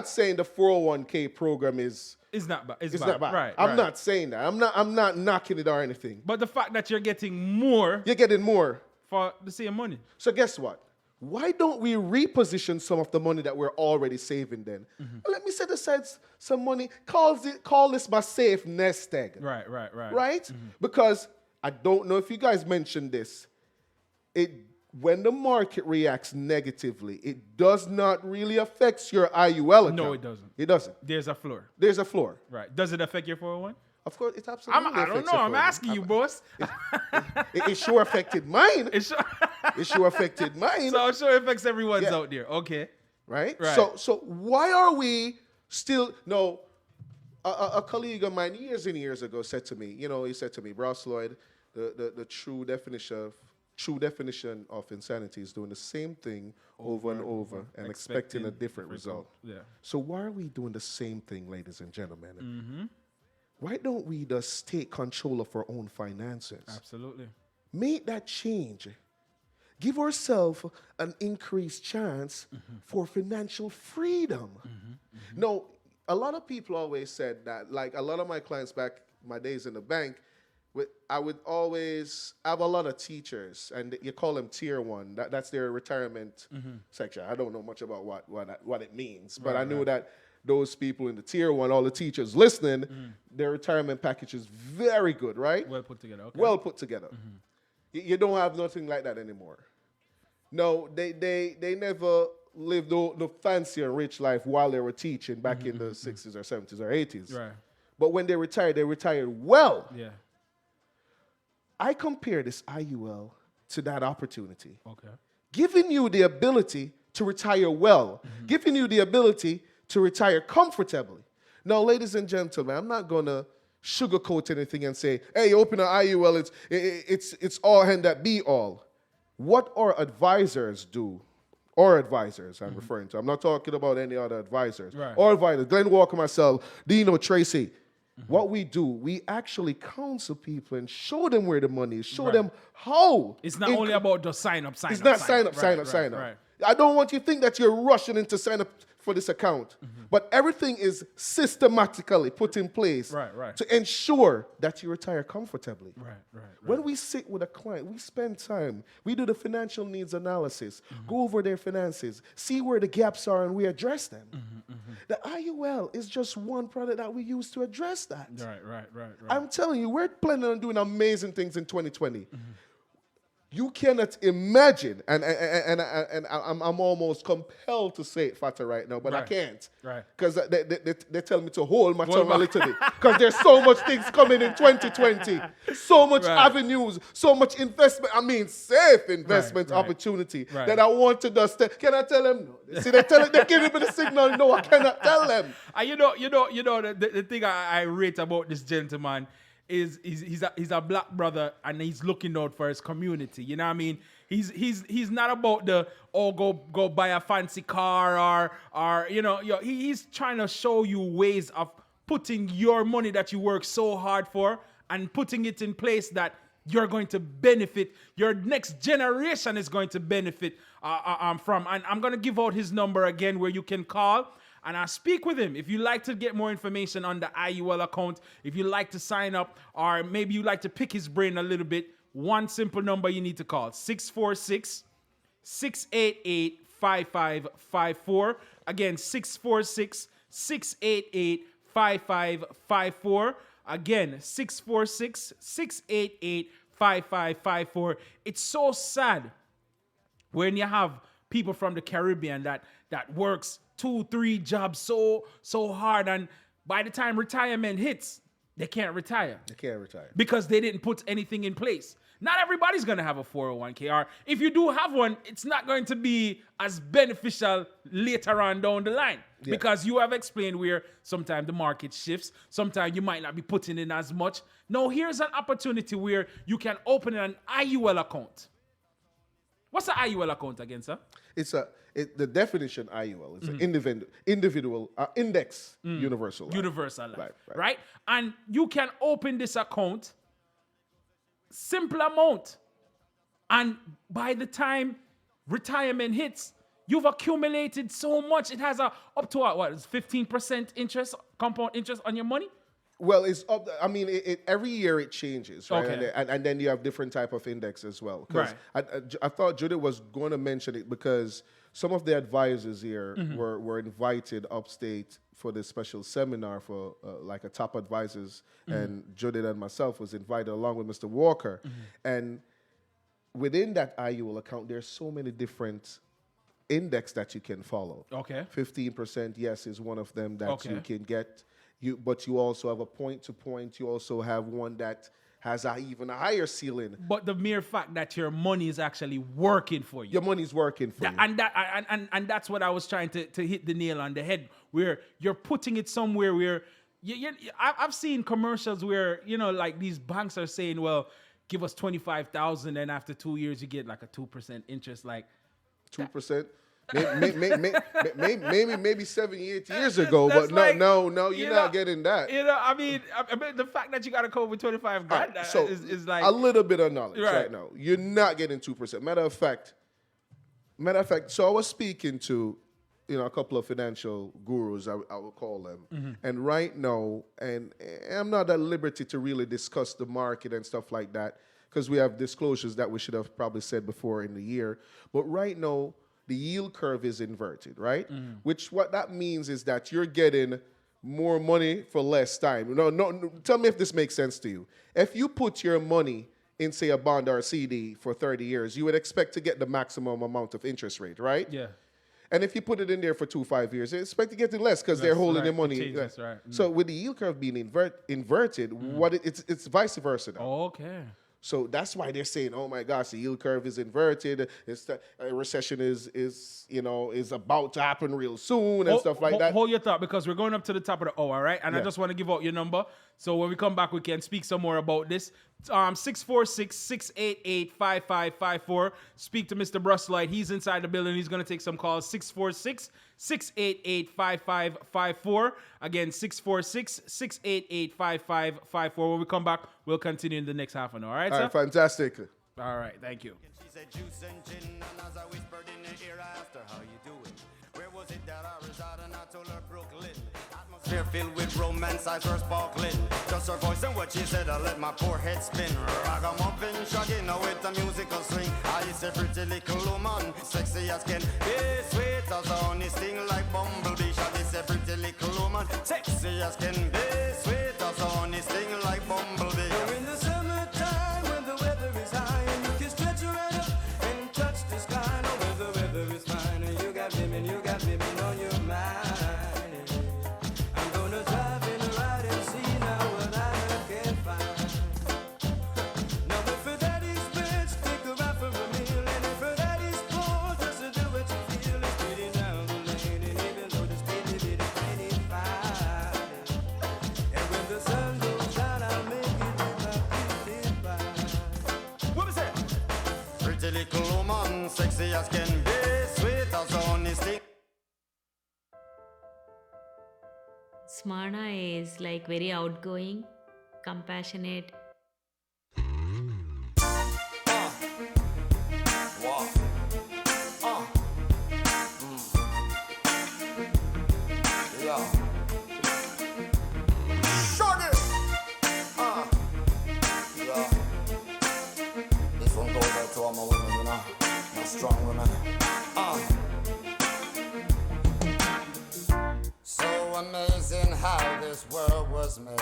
saying the 401k program is It's not bad. It's not bad. Right. I'm right. not saying that. I'm not knocking it or anything. But the fact that you're getting more You're getting more. for the same money. So guess what? Why don't we reposition some of the money that we're already saving then? Let me set aside some money. Call this my safe nest egg. Right. Right? Because I don't know if you guys mentioned this. When the market reacts negatively, it does not really affect your IUL account. No, it doesn't. It doesn't. There's a floor. There's a floor. Right. Does it affect your 401? Of course, it absolutely I don't affects know. your I'm 401. asking you, boss. It sure affected mine. It's sure, It sure affected mine. so I'm sure it affects everyone's Yeah. out there. Okay. Right? Right. So why are we still no? A colleague of mine years and years ago said to me, he said to me, Ross Lloyd, the true definition of insanity is doing the same thing over and over and expecting a different result. Yeah. So why are we doing the same thing, ladies and gentlemen? Why don't we just take control of our own finances? Absolutely. Make that change. Give ourselves an increased chance for financial freedom. No, a lot of people always said that, like a lot of my clients back my days in the bank, I would always have a lot of teachers, and you call them tier one. That's their retirement section. I don't know much about what it means, but I knew that those people in the tier one, all the teachers listening, their retirement package is very good, right? Well put together. Okay. Well put together. You don't have nothing like that anymore. No, they never lived the fancy and rich life while they were teaching back in the 60s or 70s or 80s. Right. But when they retired well. Yeah. I compare this IUL to that opportunity. Okay. Giving you the ability to retire well, giving you the ability to retire comfortably. Now, ladies and gentlemen, I'm not going to sugarcoat anything and say, hey, you open an IUL, it's all hand that be all. What our advisors do, our advisors I'm referring to, I'm not talking about any other advisors. Right. Our advisors, Glenn Walker, myself, Dino, Tracy, what we do, we actually counsel people and show them where the money is, show them how. It's not only about just sign up. It's not sign up. Right. I don't want you to think that you're rushing in to sign up for this account. But everything is systematically put in place Right. to ensure that you retire comfortably. Right. When we sit with a client, we spend time. We do the financial needs analysis, go over their finances, see where the gaps are, and we address them. The IUL is just one product that we use to address that. Right. I'm telling you, we're planning on doing amazing things in 2020. You cannot imagine, and I'm almost compelled to say it, Fata, right now, but I Right. can't. Right. Because they tell me to hold my tongue a little bit. Because there's so much things coming in 2020. So much Right. avenues, so much investment. I mean, safe investment right. opportunity Right. that I want to just, can I tell them? No. See, they're giving me the signal. No, I cannot tell them. You know, the thing I rate about this gentleman is he's a black brother and he's looking out for his community. You know what I mean? He's not about the go buy a fancy car or he's trying to show you ways of putting your money that you work so hard for and putting it in place that you're going to benefit. Your next generation is going to benefit from. And I'm going to give out his number again where you can call and I'll speak with him. If you like to get more information on the IUL account, if you like to sign up, or maybe you like to pick his brain a little bit, one simple number you need to call 646 688 5554. Again, 646 688 5554. Again, 646 688 5554. It's so sad when you have people from the Caribbean that works 2-3 jobs so hard, and by the time retirement hits, they can't retire. They can't retire. Because they didn't put anything in place. Not everybody's going to have a 401k, or if you do have one, it's not going to be as beneficial later on down the line. Yeah. Because you have explained where sometimes the market shifts, sometimes you might not be putting in as much. Now, here's an opportunity where you can open an IUL account. What's an IUL account again, sir? The definition IUL. It's an individual index universal life. Universal life, Right. right? And you can open this account, simple amount, and by the time retirement hits, you've accumulated so much. It has up to what is 15% interest, compound interest on your money. Well, it's up. I mean, every year it changes, right? Okay. And then you have different type of index as well. 'Cause I thought Judith was going to mention it because some of the advisors here were invited upstate for this special seminar for like a top advisors, and Judith and myself was invited along with Mr. Walker. And within that IUL account, there's so many different index that you can follow. Okay. 15%, yes, is one of them that Okay. you can get. But you also have a point-to-point. You also have one that has even a higher ceiling. But the mere fact that your money is actually working for you. Your money's working for you. And that's what I was trying to hit the nail on the head, where you're putting it somewhere where I've seen commercials where, like these banks are saying, well, give us 25,000 and after 2 years you get like a 2% interest. Like 2%. Maybe 78 years ago, That's but like, no, you're not getting that. I mean, the fact that you got to come with 25 grand Right, so is like a little bit of knowledge Right. right now. You're not getting 2%. Matter of fact, so I was speaking to a couple of financial gurus, I would call them, and right now, and I'm not at liberty to really discuss the market and stuff like that because we have disclosures that we should have probably said before in the year. But right now, the yield curve is inverted, right? Which what that means is that you're getting more money for less time. No, tell me if this makes sense to you. If you put your money in, say, a bond or a CD for 30 years, you would expect to get the maximum amount of interest rate, right? yeah. And if you put it in there for 5 years, you expect to get it less because they're holding the right. money. It changes, right. So with the yield curve being inverted, it's vice versa now. Okay. So that's why they're saying, "Oh my gosh, the yield curve is inverted. A recession is about to happen real soon and stuff like that." Hold your thought because we're going up to the top of the hour, right? And I Yeah. just want to give out your number. So when we come back, we can speak some more about this. 646-688-5554. Speak to Mr. Brustlight. He's inside the building. He's going to take some calls. 646-688-5554. Again, 646-688-5554. When we come back, we'll continue in the next half an hour. All right, All sir? right, fantastic. All right, thank you. She said juice and gin, and as I whispered in her ear, I asked her how you doing. Where was it that I resided? And I told her Brooklyn. Atmosphere filled with romance, eyes were sparkling. Just her voice and what she said, I let my poor head spin. Ragamuffin, shagging now with a musical swing. I used a pretty little woman, sexy as can be, sweet as a honey sting like bumblebee. She is a pretty little woman, sexy as can be, sweet as a honey sting like bumblebee. In the summertime when the weather is high and you can stretch right up and touch the sky. No, when the weather is fine and you got women on your mind. I'm gonna drive in the ride and see now what I can find. Now if her daddy's rich, take her out for a meal, and if her daddy's poor, just to do what you feel. It's pretty down the lane, and even though the speed limit is 95, and when the sun goes down, I'll make it with my 55. What was that? Pretty little woman, sexy as can be, sweet as honey sting. Smyrna is like very outgoing, compassionate. amazing how this world was made.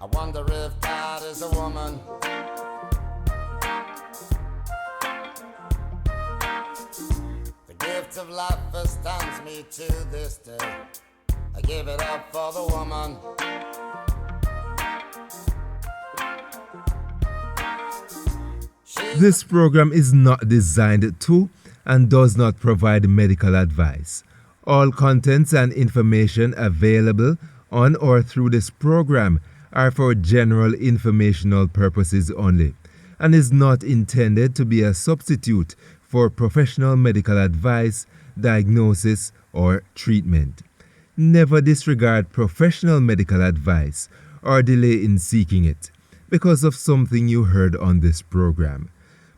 I wonder if God is a woman. The gift of life astounds me to this day. I give it up for the woman. This program is not designed to and does not provide medical advice. All contents and information available on or through this program are for general informational purposes only and is not intended to be a substitute for professional medical advice, diagnosis, or treatment. Never disregard professional medical advice or delay in seeking it because of something you heard on this program.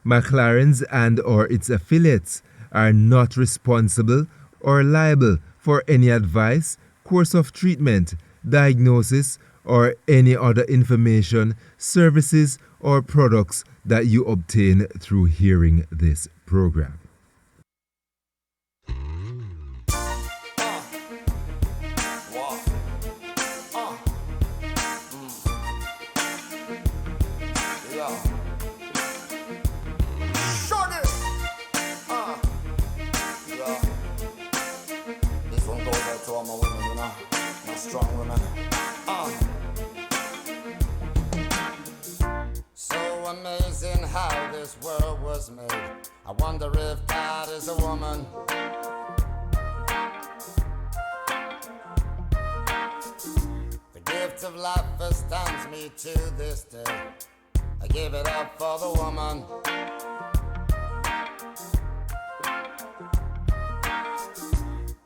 McLaren's and or its affiliates are not responsible or liable for any advice, course of treatment, diagnosis, or any other information, services, or products that you obtain through hearing this program. Strong women. So amazing how this world was made. I wonder if God is a woman. The gift of life astounds me to this day. I give it up for the woman.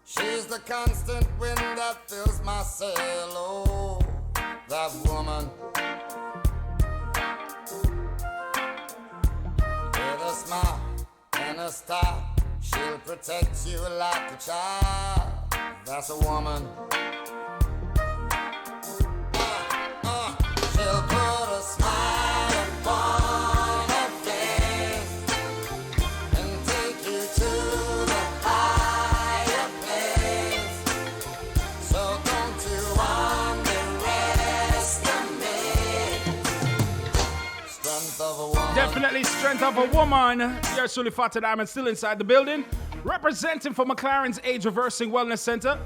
She's the constant wind that fills my sail. Oh, that woman. With a smile and a star, she'll protect you like a child. That's a woman. She'll put a smile upon her face and take you to the higher place. So don't you underestimate strength of a woman. Definitely strength of a woman. Yours truly, Fatah Diamond, still inside the building. Representing for McLaren's Age Reversing Wellness Center.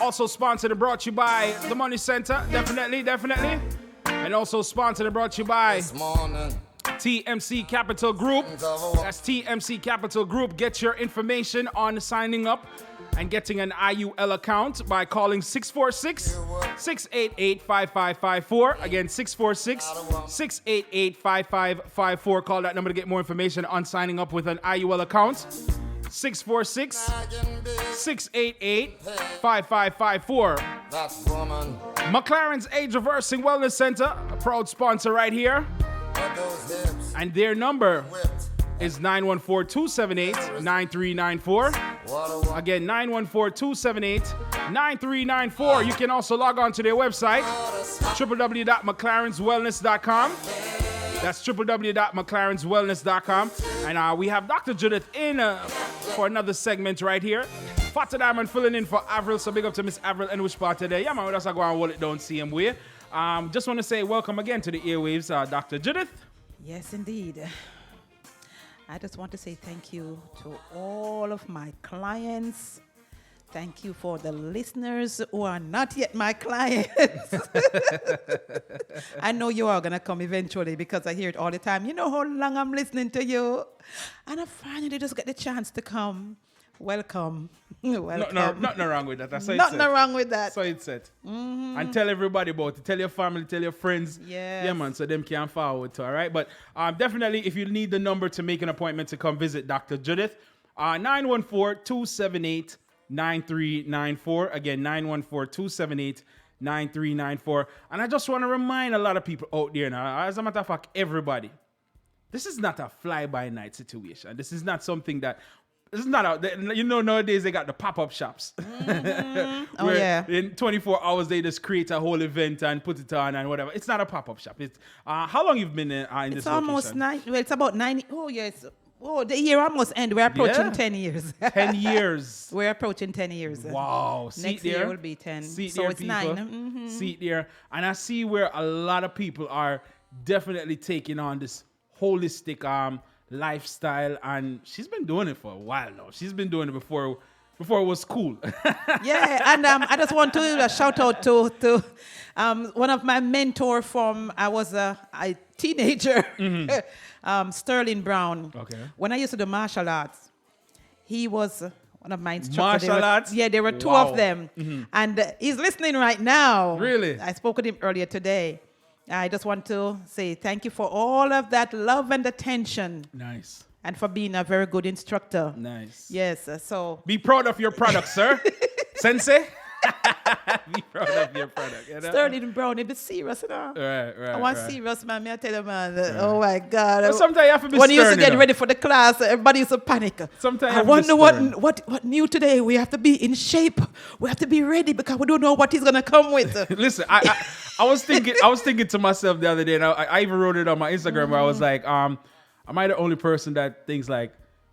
Also sponsored and brought to you by the Money Center. Definitely. And also sponsored and brought to you by This morning, TMC Capital Group. That's TMC Capital Group. Get your information on signing up and getting an IUL account by calling 646-688-5554. Again, 646-688-5554. Call that number to get more information on signing up with an IUL account. 646-688-5554. that woman, McLaren's Age Reversing Wellness Center, a proud sponsor right here. but those hips And their number whipped. is 914-278-9394. What a woman. Again, 914-278-9394. You can also log on to their website, www.mclarenswellness.com. That's www.mclarenswellness.com. And we have Dr. Judith in for another segment right here. Fatah Diamond filling in for Avril. So big up to Miss Avril and which part today. Yeah, man, that's go and hold it down, see him way. Just want to say welcome again to the airwaves, Dr. Judith. Yes, indeed. I just want to say thank you to all of my clients. Thank you for the listeners who are not yet my clients. I know you are going to come eventually because I hear it all the time. You know how long I'm listening to you? And I finally just get the chance to come. Welcome. Welcome. Nothing wrong with that. That's how it's Nothing said. wrong with that. So it's set. And tell everybody about it. Tell your family, tell your friends. Yes. Yeah, man, so them can forward to, all right? But definitely, if you need the number to make an appointment to come visit Dr. Judith, 914-278-9394. Again, 914-278-9394. And I just want to remind a lot of people out there now, as a matter of fact, everybody, this is not a fly-by-night situation. This is not something that... This is not out. You know, nowadays they got the pop-up shops. Oh, Where yeah. in 24 hours they just create a whole event and put it on and whatever. It's not a pop-up shop. It's how long you've been in this It's almost location? 9. Well, it's about 9. Oh, yes. Oh, the year almost end. We're approaching Yeah. 10 years. 10 years. We're approaching 10 years. Wow. See Next there? year will be 10. See So there, it's people. 9. Mhm. See there. And I see where a lot of people are definitely taking on this holistic lifestyle. And she's been doing it for a while now. She's been doing it before it was cool. Yeah, and I just want to shout out to one of my mentor from I was a teenager, Sterling Brown. Okay. When I used to do martial arts, he was one of my instructors. Martial arts? Yeah, there were 2 Wow. of them, and he's listening right now. Really? I spoke with him earlier today. I just want to say thank you for all of that love and attention, Nice. and for being a very good instructor. Nice. Yes, so Be proud of your product, sir. Sensei. Be proud of your product. You know? Sterling Brown, it be serious, you know. Right. I want serious, man. Me I tell you, man. Oh my God. But sometimes you have to be when you used to stern, get you know. ready for the class, everybody used to panic. Sometimes you I have to be wonder stern. what new today. We have to be in shape. We have to be ready because we don't know what he's gonna come with. Listen, I was thinking to myself the other day, and I even wrote it on my Instagram where I was like, am I the only person that thinks like,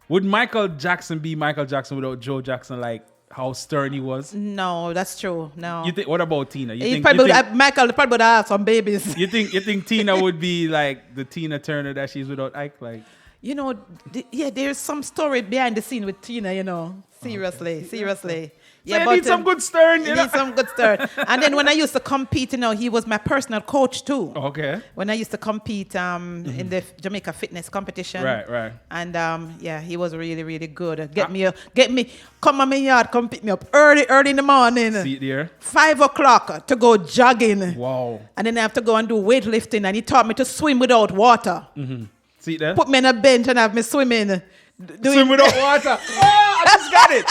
would Michael Jackson be Michael Jackson without Joe Jackson? Like how stern he was. No, that's true. No. You think? What about Tina? You He think? probably You would think, Michael probably would have some babies. you think Tina would be like the Tina Turner that she's without Ike? Like You know, yeah, there's some story behind the scene with Tina, you know. Seriously. So you need some good stern, You you know? need some good stern. And then when I used to compete, you know, he was my personal coach too. Okay. When I used to compete in the Jamaica fitness competition. Right. And yeah, he was really, really good. Come on my yard, come pick me up early in the morning. See it there? 5 o'clock to go jogging. Wow. And then I have to go and do weightlifting. And he taught me to swim without water. See it there? Put me on a bench and have me swimming. Swim without water. Oh, I just got it.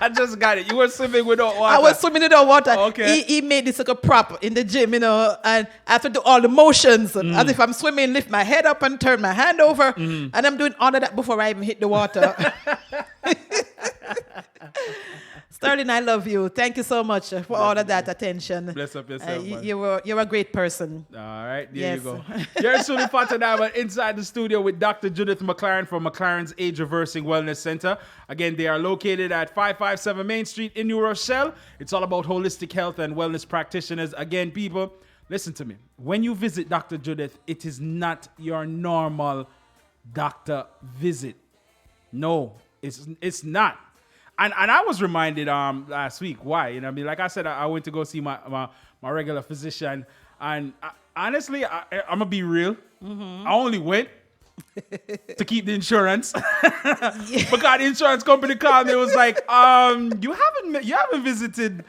I just got it. You were swimming without water. I was swimming without water. Okay. He made this like a prop in the gym, you know, and I have to do all the motions as if I'm swimming, lift my head up and turn my hand over. And I'm doing all of that before I even hit the water. Sterling, I love you. Thank you so much for all of that attention. Bless up yourself, man. You're a great person. All right, there Yes. you go. You're Suli Fatanaba inside the studio with Dr. Judith McLaren from McLaren's Age Reversing Wellness Center. Again, they are located at 557 Main Street in New Rochelle. It's all about holistic health and wellness practitioners. Again, people, listen to me. When you visit Dr. Judith, it is not your normal doctor visit. No, it's not. And I was reminded last week why. You know what I mean? Like I said, I went to go see my regular physician. And honestly, I'm going to be real. I only went to keep the insurance. Because the insurance company called me. It was like, you haven't visited.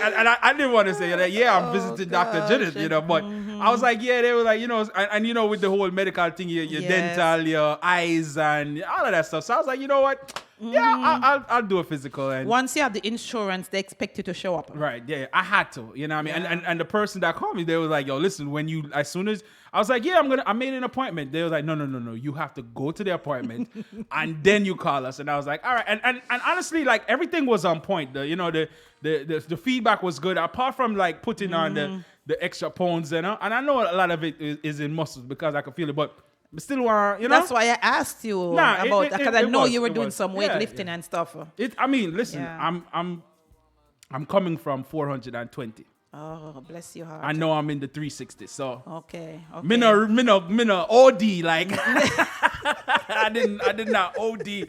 And I didn't want to say that. Yeah, I'm visiting Dr. Judith, you know. But I was like, yeah, they were like, you know, and you know, with the whole medical thing, your Yes. dental, your eyes, and all of that stuff. So I was like, you know what? Yeah, I'll do a physical. And Once you have the insurance, they expect you to show up. right, yeah, I had to, you know what I mean? And the person that called me, they was like, yo, listen, as soon as I was like, yeah, I made an appointment. They was like, no, you have to go to the appointment and then you call us. And I was like, all right. And honestly, like everything was on point. The feedback was good. Apart from like putting on the extra pounds, you know, and I know a lot of it is in muscles because I can feel it, but still, you know, That's why I asked you Nah, about it- because it I know was, you were it doing was. some Yeah, weightlifting and stuff. I mean, listen, Yeah. I'm coming from 420. Oh, bless your heart. I know I'm in the 360, so Okay. me no OD like I did not OD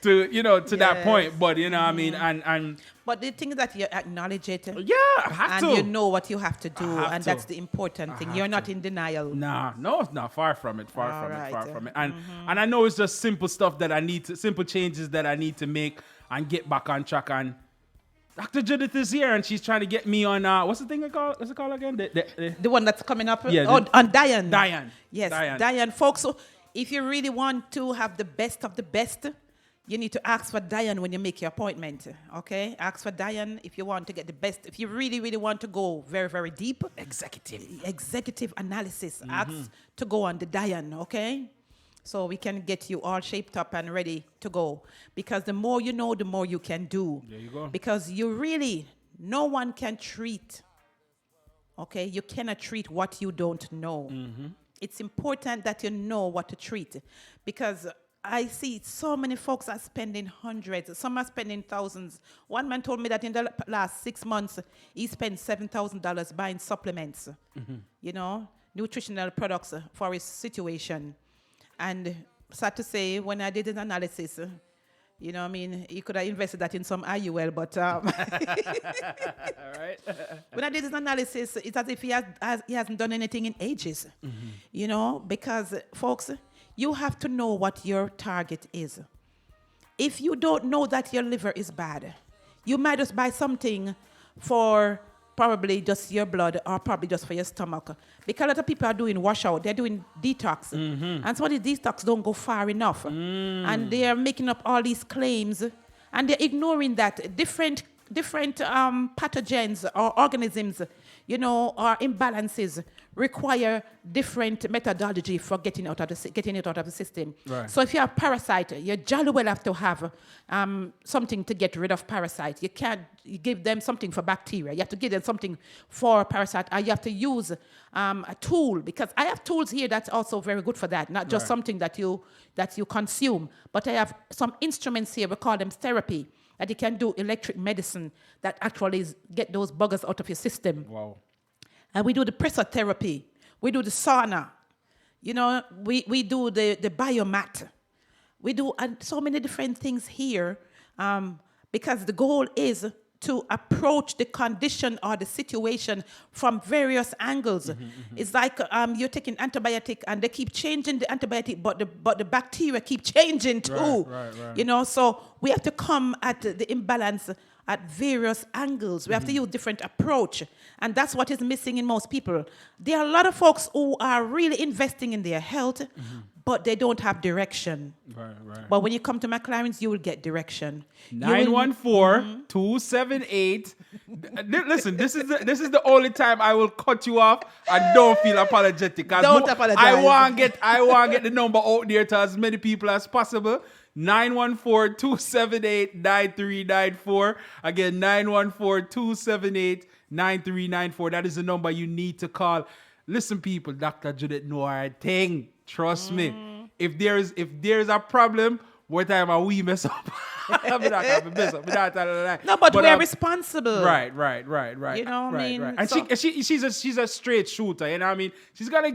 to that Yes. point, but you know what I mean, and But the thing is that you acknowledge it. yeah, I have And to. you know what you have to do, have and to. that's the important thing. You're not in denial. Nah, no, it's not. Far from it. Far All from right. it. And I know it's just simple stuff that simple changes that I need to make and get back on track. And Dr. Judith is here, and she's trying to get me on. What's the thing it called? What's it called again? The one that's coming up? Yeah, Oh, on Diane. Diane. Yes, Diane. Diane. Folks, so if you really want to have the best of the best, you need to ask for Diane when you make your appointment, okay? Ask for Diane if you want to get the best. If you really, really want to go very, very deep. Executive analysis. Ask to go on the Diane, okay? So we can get you all shaped up and ready to go. Because the more you know, the more you can do. There you go. Because no one can treat, okay? You cannot treat what you don't know. it's important that you know what to treat, because I see so many folks are spending hundreds, some are spending thousands. One man told me that in the last 6 months, he spent $7,000 buying supplements, you know, nutritional products for his situation. And sad to say, when I did an analysis, you know, I mean, he could have invested that in some IUL, but All right. when I did this analysis, it's as if he hasn't done anything in ages, you know, because, folks, you have to know what your target is. If you don't know that your liver is bad, you might just buy something for probably just your blood or probably just for your stomach. Because a lot of people are doing washout, they're doing detox. And some of these detox don't go far enough. And they are making up all these claims, and they're ignoring that different pathogens or organisms, you know, or imbalances require different methodology for getting it out of the system. Right. So if you have parasite, you jolly well have to have something to get rid of parasite. You can't give them something for bacteria. You have to give them something for parasite. And you have to use a tool, because I have tools here that's also very good for that, not just something that you consume. But I have some instruments here, we call them therapy, that you can do electric medicine that actually get those buggers out of your system. Wow. And we do the pressure therapy. We do the sauna. You know, we do the biomat. We do so many different things here, because the goal is to approach the condition or the situation from various angles. It's like you're taking antibiotic and they keep changing the antibiotic, but the bacteria keep changing too. Right. You know, so we have to come at the imbalance at various angles. We have to use different approach. And that's what is missing in most people. There are a lot of folks who are really investing in their health, but they don't have direction. Right. But when you come to McLaren's, you will get direction. 914-278. Listen, this is the only time I will cut you off and don't feel apologetic. Don't apologize. I want to get the number out there to as many people as possible. 914-278-9394. Again, 914-278-9394. That is the number you need to call. Listen, people, Dr. Judith know her thing. Trust me. If there's a problem, what time are we mess up? I'm not going to mess up. No, but we are responsible. Right. You know what I mean? Right. And So- she's a straight shooter. You know what I mean? She's gonna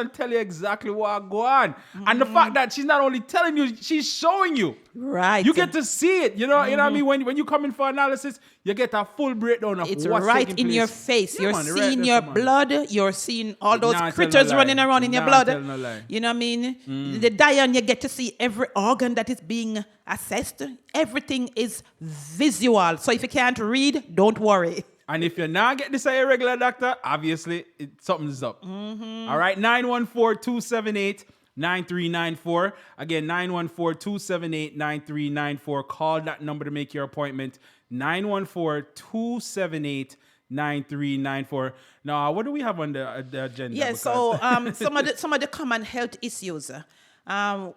tell you exactly what go on. And the fact that she's not only telling you, she's showing you. Right. You get to see it. You know what I mean? When you come in for analysis, you get a full breakdown of It's what's right taking in your place. face. Yeah, You're man, right seeing there, your man. blood. You're seeing all those Nah, tell critters no lie. running around in your Nah, blood. tell no lie. You know what I mean? The Diane, you get to see every organ that is being assessed. Everything is visual. So if you can't read, don't worry. And if you're not getting this at your regular doctor, obviously something's up. All right, 914-278-9394. Again, 914-278-9394. Call that number to make your appointment. 914-278-9394. Now, what do we have on the agenda? Yeah, so some of the common health issues.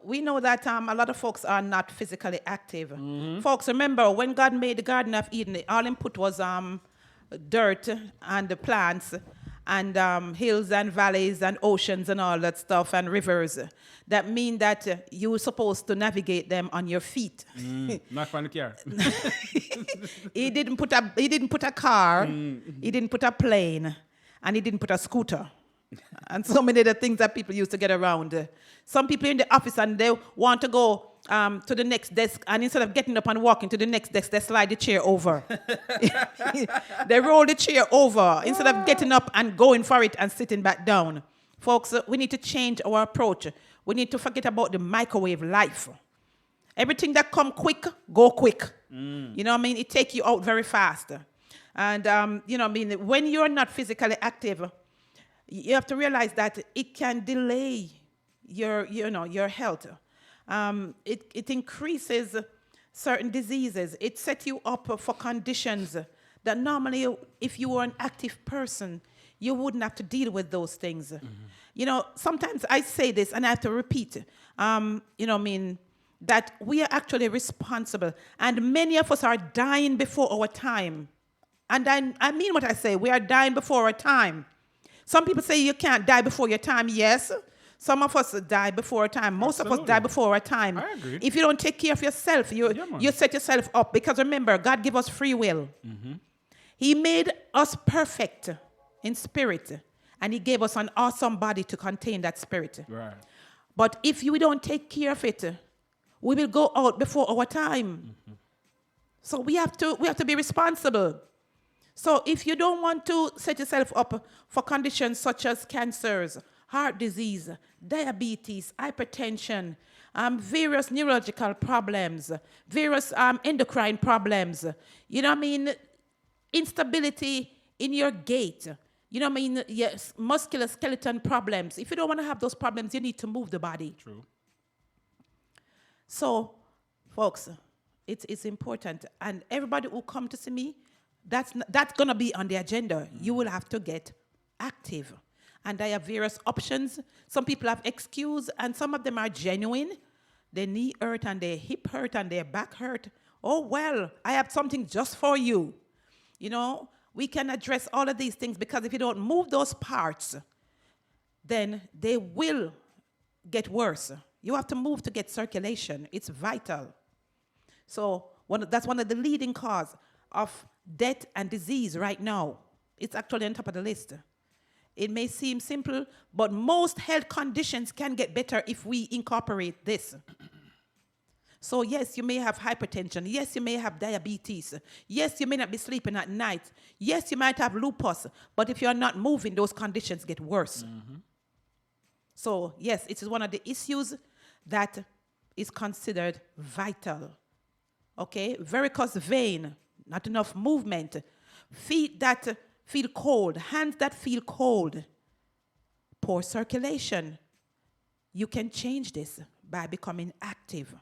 We know that a lot of folks are not physically active. Folks, remember, when God made the Garden of Eden, all input was dirt and the plants and hills and valleys and oceans and all that stuff and rivers. That mean that you're supposed to navigate them on your feet. Not from the car. He didn't put a car, he didn't put a plane, and he didn't put a scooter. And so many of the things that people used to get around. Some people in the office and they want to go to the next desk, and instead of getting up and walking to the next desk, they slide the chair over. They roll the chair over instead of getting up and going for it and sitting back down. Folks, we need to change our approach. We need to forget about the microwave life. Everything that come quick, go quick. You know what I mean? It take you out very fast. And, you know what I mean? When you're not physically active, you have to realize that it can delay your health. It increases certain diseases. It sets you up for conditions that normally, if you were an active person, you wouldn't have to deal with those things. You know, sometimes I say this and I have to repeat, you know what I mean, that we are actually responsible. And many of us are dying before our time. And I mean what I say, we are dying before our time. Some people say you can't die before your time. Yes. Some of us die before our time. Most of us die before our time. I agree. If you don't take care of yourself, you set yourself up. Because remember, God gave us free will. He made us perfect in spirit. And he gave us an awesome body to contain that spirit. Right. But if we don't take care of it, we will go out before our time. So we have to be responsible. So if you don't want to set yourself up for conditions such as cancers, heart disease, diabetes, hypertension, various neurological problems, various endocrine problems, you know what I mean, instability in your gait, you know what I mean, yes, musculoskeletal problems. If you don't want to have those problems, you need to move the body. True. So, folks, it's important. And everybody who come to see me, that's going to be on the agenda. You will have to get active. And I have various options. Some people have excuse, and some of them are genuine. Their knee hurt, and their hip hurt, and their back hurt. Oh, well, I have something just for you. You know, we can address all of these things, because if you don't move those parts, then they will get worse. You have to move to get circulation. It's vital. So that's one of the leading causes of death and disease right now. It's actually on top of the list. It may seem simple, but most health conditions can get better if we incorporate this. So yes, you may have hypertension. Yes, you may have diabetes. Yes, you may not be sleeping at night. Yes, you might have lupus. But if you're not moving, those conditions get worse. So yes, it is one of the issues that is considered vital. Okay, varicose vein, not enough movement, feet that feel cold, hands that feel cold, poor circulation. You can change this by becoming active.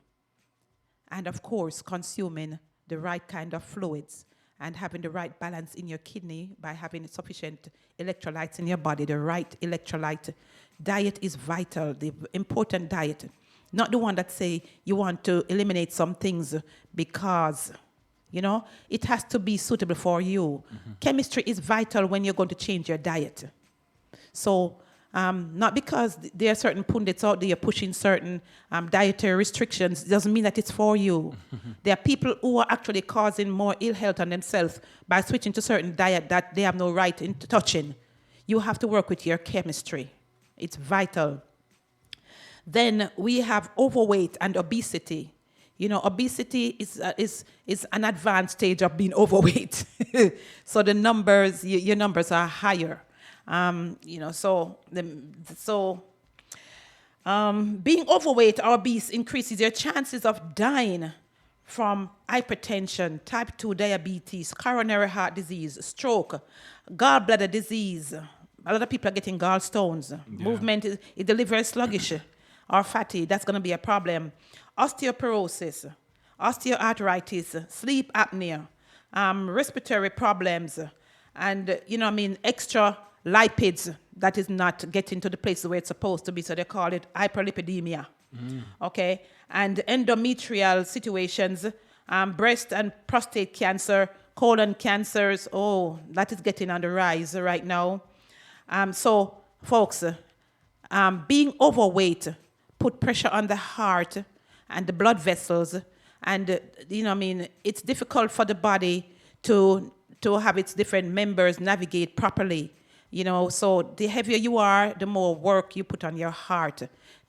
And of course, consuming the right kind of fluids and having the right balance in your kidney by having sufficient electrolytes in your body, the right electrolyte. Diet is vital, the important diet. Not the one that say you want to eliminate some things because, you know, it has to be suitable for you. Chemistry is vital when you're going to change your diet. So not because there are certain pundits out there pushing certain dietary restrictions doesn't mean that it's for you. There are people who are actually causing more ill health on themselves by switching to certain diet that they have no right in touching. You have to work with your chemistry. It's vital. Then we have overweight and obesity. You know, obesity is an advanced stage of being overweight. So the numbers, your numbers are higher. You know, being overweight or obese increases your chances of dying from hypertension, type 2 diabetes, coronary heart disease, stroke, gallbladder disease. A lot of people are getting gallstones. Yeah. Movement is very sluggish or fatty. That's going to be a problem. Osteoporosis, osteoarthritis, sleep apnea, respiratory problems, and, you know, extra lipids that is not getting to the place where it's supposed to be. So they call it hyperlipidemia. Okay? And endometrial situations, breast and prostate cancer, colon cancers. Oh, that is getting on the rise right now. So, folks, being overweight put pressure on the heart and the blood vessels. And, you know, it's difficult for the body to have its different members navigate properly. You know, so the heavier you are, the more work you put on your heart,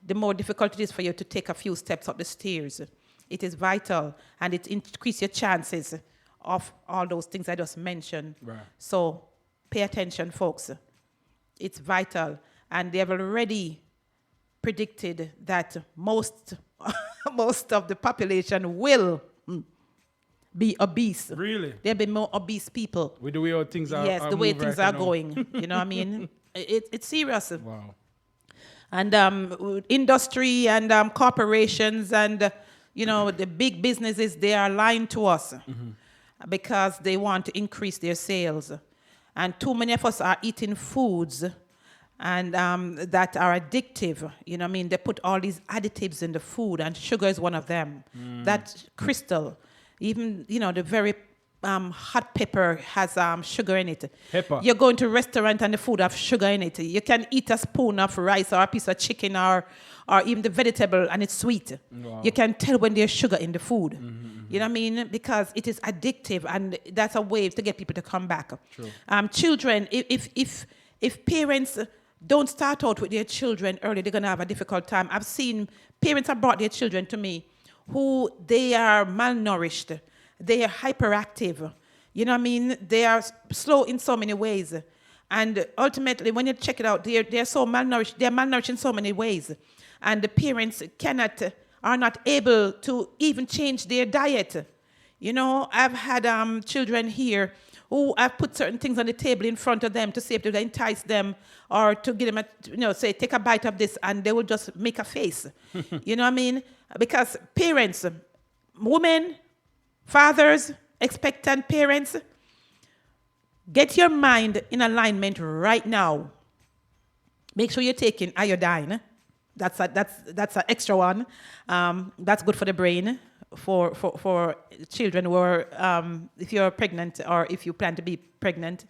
the more difficult it is for you to take a few steps up the stairs. It is vital, and it increases your chances of all those things I just mentioned. Right. So pay attention, folks. It's vital, and they have already predicted that most of the population will be obese. Really? There'll be more obese people. With the way how things are. Yes, the way things are going. You know what I mean? It's serious. Wow. And industry and corporations and, you know, the big businesses, they are lying to us because they want to increase their sales. And too many of us are eating foods and that are addictive. You know what I mean? They put all these additives in the food, and sugar is one of them. That crystal, even, you know, the very hot pepper has sugar in it. Pepper. You're going to a restaurant and the food have sugar in it. You can eat a spoon of rice or a piece of chicken or even the vegetable and it's sweet. Wow. You can tell when there's sugar in the food. You know what I mean? Because it is addictive and that's a way to get people to come back. True. Children, if parents don't start out with their children early, they're going to have a difficult time. I've seen parents have brought their children to me who they are malnourished. They are hyperactive. You know what I mean? They are slow in so many ways. And ultimately, when you check it out, they're so malnourished. They're malnourished in so many ways. And the parents are not able to even change their diet. You know, I've had children here who I've put certain things on the table in front of them to see if they will entice them or to get them, say, take a bite of this, and they will just make a face. You know what I mean? Because parents, women, fathers, expectant parents, get your mind in alignment right now. Make sure you're taking iodine. That's an extra one. That's good for the brain, for children who are, if you're pregnant or if you plan to be pregnant,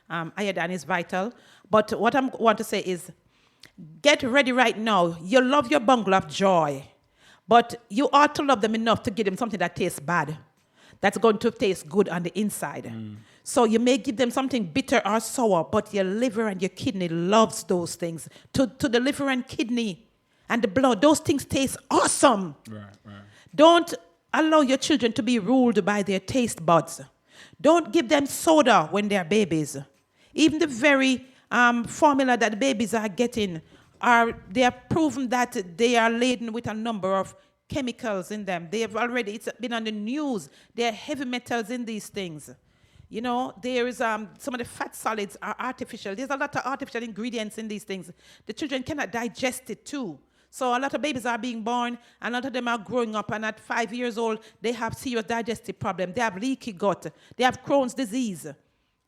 iodine is vital. But what I want to say is, get ready right now. You love your bungalow of joy, but you ought to love them enough to give them something that tastes bad, that's going to taste good on the inside. So you may give them something bitter or sour, but your liver and your kidney loves those things. To the liver and kidney and the blood, those things taste awesome. Right. Don't allow your children to be ruled by their taste buds. Don't give them soda when they're babies. Even the very formula that the babies are getting, they are proven that they are laden with a number of chemicals in them. It's been on the news. There are heavy metals in these things. You know, there is some of the fat solids are artificial. There's a lot of artificial ingredients in these things. The children cannot digest it too. So a lot of babies are being born, and a lot of them are growing up, and at 5 years old, they have serious digestive problems. They have leaky gut. They have Crohn's disease.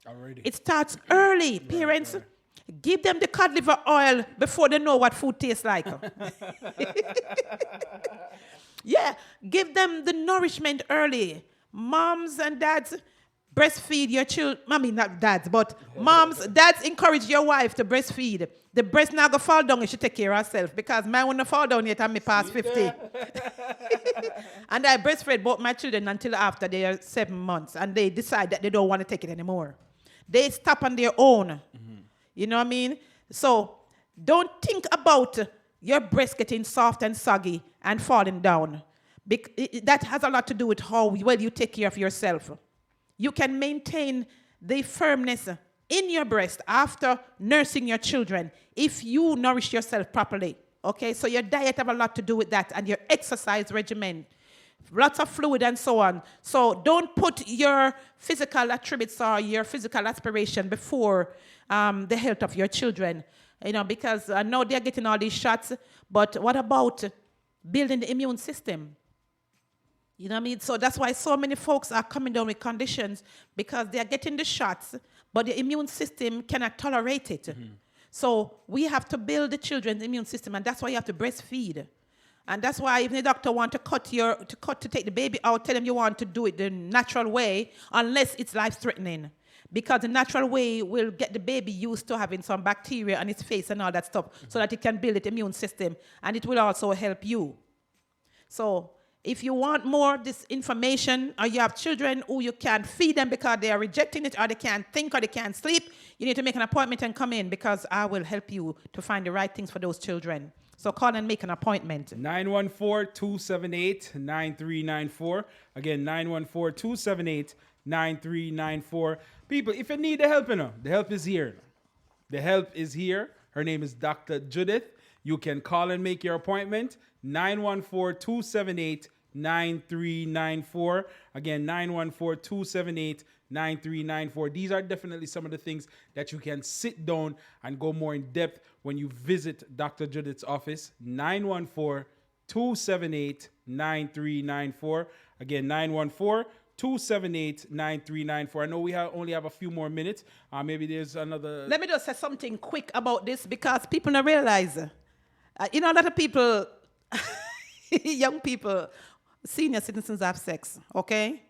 Already. It starts early. Parents, give them the cod liver oil before they know what food tastes like. Yeah, give them the nourishment early. Moms and dads, breastfeed your children. I mean, not dads, but moms, dads, encourage your wife to breastfeed. The breast now go fall down, you should take care of herself, because mine won't fall down yet, I'm past 50. And I breastfed both my children until after they are 7 months, and they decide that they don't want to take it anymore. They stop on their own. You know what I mean? So don't think about your breast getting soft and soggy and falling down. That has a lot to do with how well you take care of yourself. You can maintain the firmness in your breast after nursing your children if you nourish yourself properly. Okay, so your diet have a lot to do with that, and your exercise regimen, lots of fluid and so on. So don't put your physical attributes or your physical aspiration before the health of your children. You know, because I know they're getting all these shots, but what about building the immune system? You know what I mean? So that's why so many folks are coming down with conditions, because they're getting the shots, but the immune system cannot tolerate it. So we have to build the children's immune system, and that's why you have to breastfeed. And that's why even the doctor want to take the baby out, tell them you want to do it the natural way, unless it's life-threatening. Because the natural way will get the baby used to having some bacteria on its face and all that stuff, so that it can build its immune system, and it will also help you. So if you want more of this information, or you have children who you can't feed them because they are rejecting it, or they can't think, or they can't sleep, you need to make an appointment and come in, because I will help you to find the right things for those children. So call and make an appointment. 914-278-9394. Again, 914-278-9394. People, if you need the help, the help is here. The help is here. Her name is Dr. Judith. You can call and make your appointment. 914-278-9394. Again, 914-278-9394. These are definitely some of the things that you can sit down and go more in depth when you visit Dr. Judith's office. 914-278-9394. Again, 914-278-9394. I know we only have a few more minutes. Maybe there's another... Let me just say something quick about this, because people don't realize. A lot of people, young people, senior citizens have sex, okay?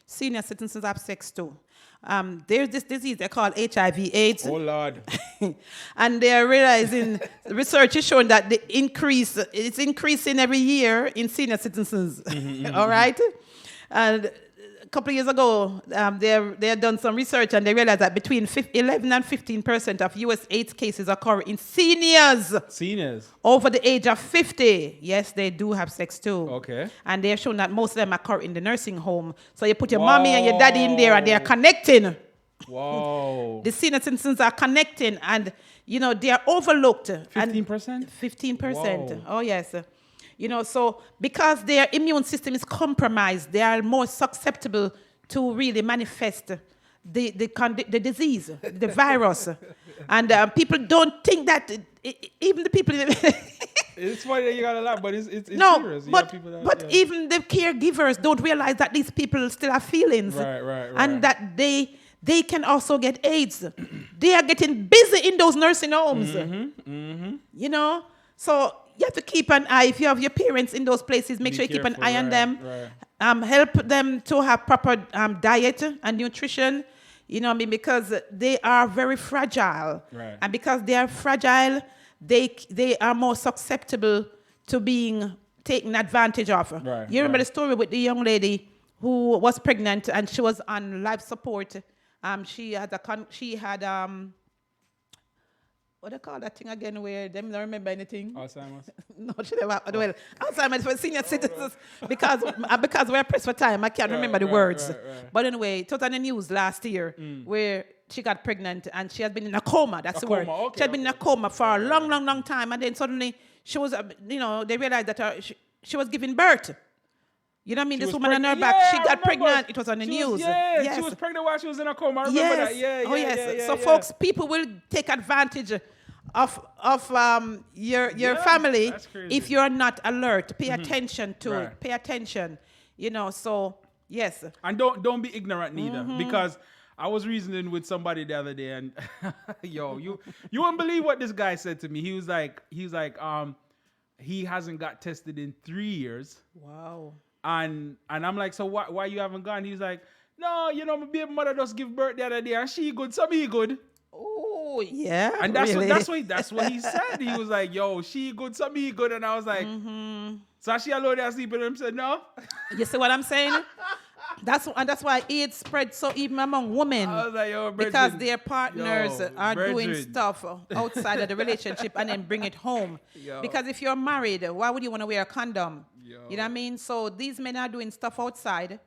senior citizens have sex too. There's this disease they call HIV/AIDS. Oh Lord. And they're realizing research is showing that it's increasing every year in senior citizens. All right, and a couple of years ago, they had done some research and they realized that between 11 and 15% of U.S. AIDS cases occur in seniors Seniors. over the age of 50. Yes, they do have sex too. Okay. And they've shown that most of them occur in the nursing home. So you put your mommy and your daddy in there and they're connecting. Whoa. The senior citizens are connecting and, they are overlooked. 15%? 15%. Whoa. Oh, yes. So because their immune system is compromised, they are more susceptible to really manifest the disease, the virus. And people don't think that, even the people... It's funny that you got a lot, but it's No, serious. You but, have people that- but yeah. even the caregivers don't realize that these people still have feelings. Right. And that they can also get AIDS. They are getting busy in those nursing homes. So you have to keep an eye. If you have your parents in those places, make Be sure you keep an careful, eye on them. right. Help them to have proper diet and nutrition. Because they are very fragile. Right. And because they are fragile, they are more susceptible to being taken advantage of. Right, You remember right. the story with the young lady who was pregnant and she was on life support. She had what do they call that thing again where them don't remember anything? Alzheimer's. No, she never. Well, Alzheimer's for senior citizens because we're pressed for time. I can't remember the words. right. But anyway, it was on the news last year where she got pregnant and she had been in a coma. That's the word. coma, okay, She had been in a coma for a long time, and then suddenly she was, they realized that she was giving birth. You know what I mean? She This was woman on her pregnant. back, Yeah, she I got remember. pregnant. It was on the She news. was, Yes. She was pregnant while she was in a coma. I remember Yes. that. Yeah, Oh, yes. yeah, So, yeah. folks, people will take advantage of your Yeah, family that's crazy. if you're not alert. Pay attention to Right. it. Pay attention. So, yes. And don't be ignorant neither, Mm-hmm. because I was reasoning with somebody the other day, and yo, you won't believe what this guy said to me. He was like, he hasn't got tested in 3 years, Wow. and I'm like, so why you haven't gone? He's like, no, my baby mother just give birth the other day, and she good, so me good. Oh, yeah. And that's really? that's what he said. He was like, yo, she good, so me good, and I was like, Mm-hmm. so she alone there sleeping, and him said no. You see what I'm saying? That's why AIDS spread so even among women. I was like, yo, Because brethren, their partners yo, are doing brethren. stuff outside of the relationship and then bring it home. Yo. Because if you're married, why would you want to wear a condom? Yo. You know what I mean? So these men are doing stuff outside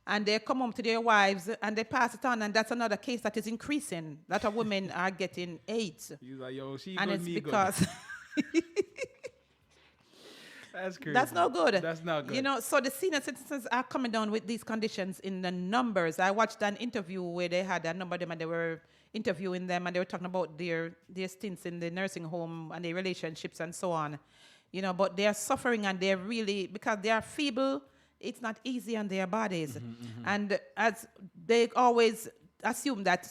and they come home to their wives and they pass it on, and that's another case that is increasing. A lot of women are getting AIDS. He's like, yo, she And good, it's me because good. That's crazy. that's not good. That's not good. So the senior citizens are coming down with these conditions in the numbers. I watched an interview where they had a number of them and they were interviewing them and they were talking about their stints in the nursing home and their relationships and so on. But they are suffering and they're really, because they are feeble, it's not easy on their bodies. And as they always assume that,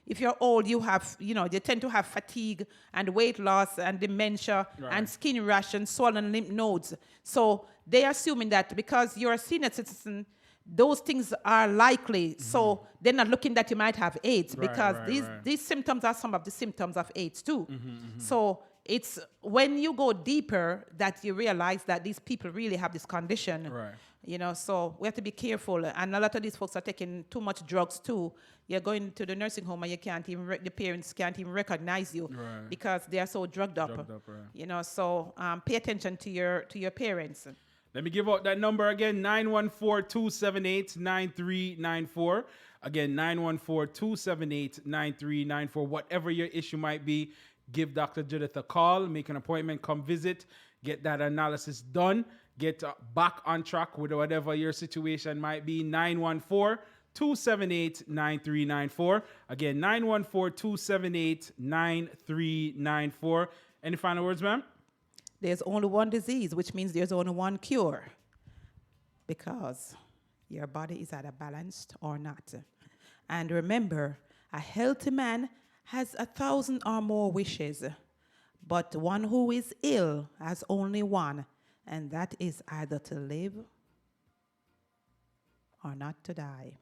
if you're old, you have, they tend to have fatigue and weight loss and dementia and skin rash and swollen lymph nodes. So they're assuming that because you're a senior citizen, those things are likely. So they're not looking that you might have AIDS because these symptoms are some of the symptoms of AIDS too. So it's when you go deeper that you realize that these people really have this condition. Right. So we have to be careful. And a lot of these folks are taking too much drugs too. You're going to the nursing home and you can't even, the parents can't even recognize you because they are so drugged up. Right. So pay attention to your parents. Let me give out that number again, 914-278-9394. Again, 914-278-9394. Whatever your issue might be, give Dr. Judith a call, make an appointment, come visit, get that analysis done, get back on track with whatever your situation might be. 914-278-9394. Again, 914-278-9394. Any final words, ma'am? There's only one disease, which means there's only one cure. Because your body is either balanced or not. And remember, a healthy man has 1,000 or more wishes, but one who is ill has only one, and that is either to live or not to die.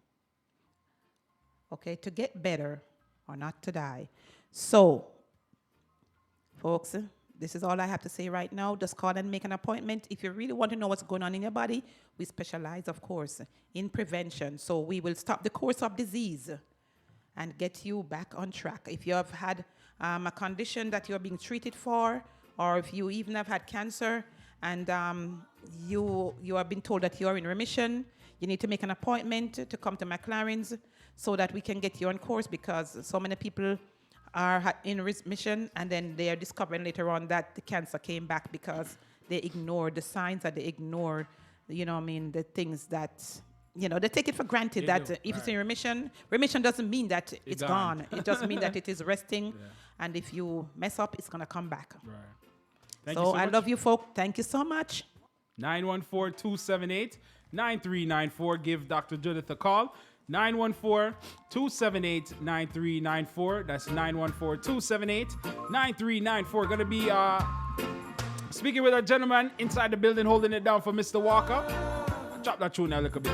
Okay, to get better or not to die. So, folks, this is all I have to say right now. Just call and make an appointment. If you really want to know what's going on in your body, we specialize, of course, in prevention. So we will stop the course of disease and get you back on track. If you have had a condition that you're being treated for, or if you even have had cancer and you have been told that you're in remission, you need to make an appointment to come to McLaren's so that we can get you on course, because so many people are in remission and then they are discovering later on that the cancer came back because they ignore the signs, and they ignore, the things that, they take it for granted that if it's in remission doesn't mean that it's gone. It doesn't mean that it is resting. And if you mess up, it's going to come back. Right. Thank So you so I much. love you, folk. Thank you so much. 914-278-9394. Give Dr. Judith a call. 914-278-9394. That's 914-278-9394. Going to be speaking with a gentleman inside the building, holding it down for Mr. Walker. Drop that tune a little bit.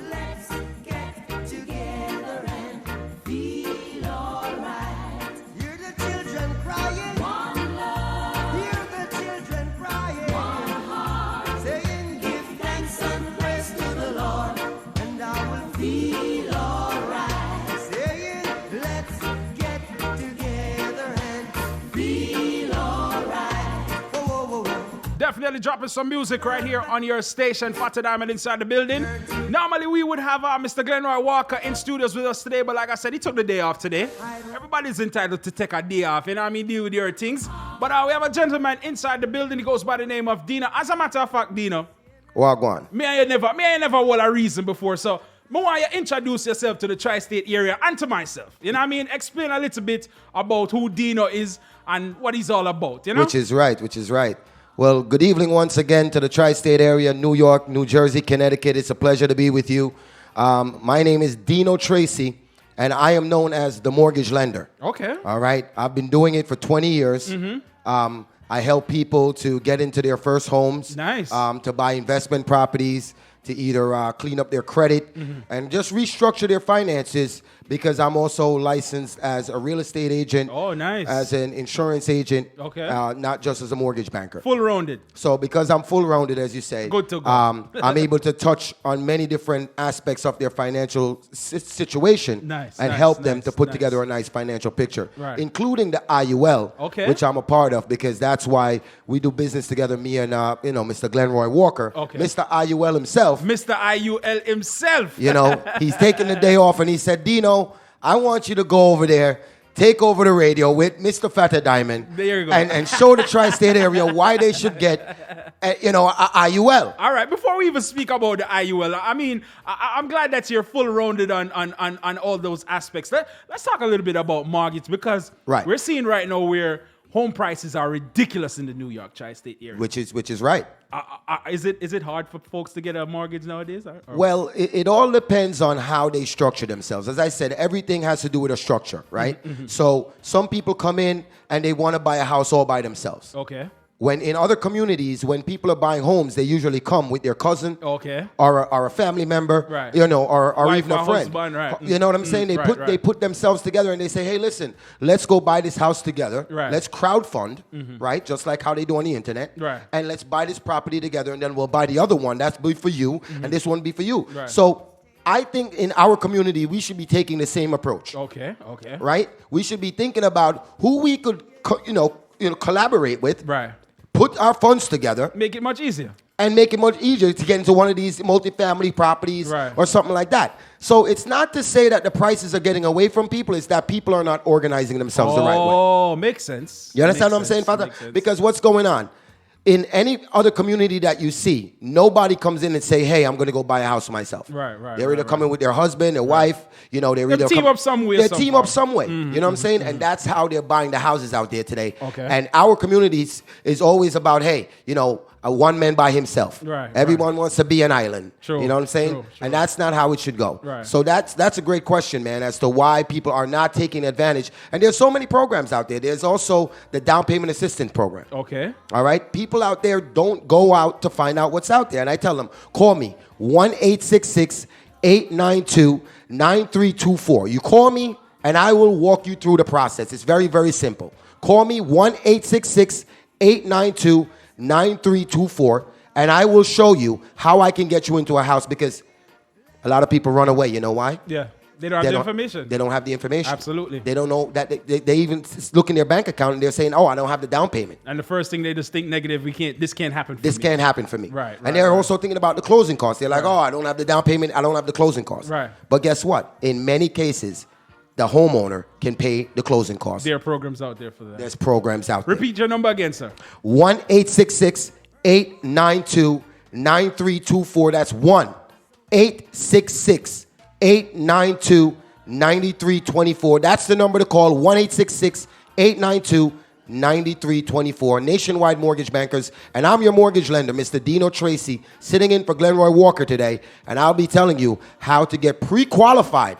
Let's get together and feel alright. Hear the children crying. One love. Hear the children crying. One heart. Saying, give thanks and praise to the Lord, and I will feel alright. Saying, let's get together and feel alright. Whoa, whoa, whoa, whoa. Definitely dropping some music right here on your station, Fatty Diamond inside the building. Normally we would have Mr. Glenroy Walker in studios with us today, but like I said, he took the day off today. Everybody's entitled to take a day off, deal with your things. But we have a gentleman inside the building. He goes by the name of Dino. As a matter of fact, Dino, Wagwan. me I never hold a reason before, so I want you to introduce yourself to the tri-state area and to myself. Explain a little bit about who Dino is and what he's all about, Which is right. Well, good evening once again to the tri-state area, New York, New Jersey, Connecticut. It's a pleasure to be with you. My name is Dino Tracy, and I am known as the mortgage lender. Okay. All right. I've been doing it for 20 years. I help people to get into their first homes. Nice. To buy investment properties, to either clean up their credit and just restructure their finances, because I'm also licensed as a real estate agent. Oh, nice. As an insurance agent. Okay. Not just as a mortgage banker. Full rounded. So because I'm full rounded, as you say, Good to go. I'm able to touch on many different aspects of their financial situation Nice, and nice, help them nice, to put nice. together a nice financial picture, Right. including the IUL, Okay. which I'm a part of, because that's why we do business together, me and Mr. Glenroy Walker, Okay. Mr. IUL himself. Mr. IUL himself. He's taking the day off, and he said, Dino, I want you to go over there, take over the radio with Mr. Fatty Diamond, There you go. and show the tri-state area why they should get, a IUL. All right, before we even speak about the IUL, I'm glad that you're full rounded on all those aspects. Let's talk a little bit about mortgage, because Right. we're seeing right now where home prices are ridiculous in the New York tri-state area. Which is right. Is it hard for folks to get a mortgage nowadays? Or- Well, it all depends on how they structure themselves. As I said, everything has to do with a structure, right? So some people come in and they want to buy a house all by themselves. Okay. When in other communities, when people are buying homes, they usually come with their cousin, Okay. or a family member, Right. or Wife even a or friend. husband, right. You know what I'm saying? They Right. put themselves together and they say, hey, listen, let's go buy this house together. Right. Let's crowdfund, right? Just like how they do on the internet. Right. And let's buy this property together, and then we'll buy the other one. That's be for you, and this one be for you. Right. So I think in our community, we should be taking the same approach. Okay. Right? We should be thinking about who we could, collaborate with. Right. Put our funds together Make it much easier. and make it much easier to get into one of these multifamily properties Right. or something like that. So it's not to say that the prices are getting away from people, it's that people are not organizing themselves the right way. Oh, makes sense. You understand Makes what I'm saying, sense, Father? makes sense. Because what's going on? In any other community that you see, nobody comes in and say, hey, I'm going to go buy a house myself. Right, They're either right. coming with their husband, their wife, they're either team up some way or They some team form. up some way. You know what I'm saying? And that's how they're buying the houses out there today. Okay. And our communities is always about, hey, a one man by himself. Right, Everyone wants to be an island. True, You know what I'm saying? true, true. And that's not how it should go. Right. So that's a great question, man, as to why people are not taking advantage. And there's so many programs out there. There's also the down payment assistance program. Okay. All right? People out there don't go out to find out what's out there. And I tell them, call me, 1-866-892-9324. You call me, and I will walk you through the process. It's very, very simple. Call me, 1-866-892-9324, and I will show you how I can get you into a house, because a lot of people run away. You know why? Yeah. They don't have the information. They don't have the information. Absolutely. They don't know that they even look in their bank account and they're saying, oh, I don't have the down payment. And the first thing they just think negative, this can't happen for me. This can't happen for me. Right, And they're right. also thinking about the closing costs. They're like, oh, I don't have the down payment. I don't have the closing costs. Right. But guess what? In many cases, the homeowner can pay the closing costs. There are programs out there for that. There's programs out there. Repeat your number again, sir. 1-866-892-9324. That's 1-866-892-9324. That's the number to call, 1-866-892-9324. Nationwide Mortgage Bankers. And I'm your mortgage lender, Mr. Dino Tracy, sitting in for Glenroy Walker today. And I'll be telling you how to get pre-qualified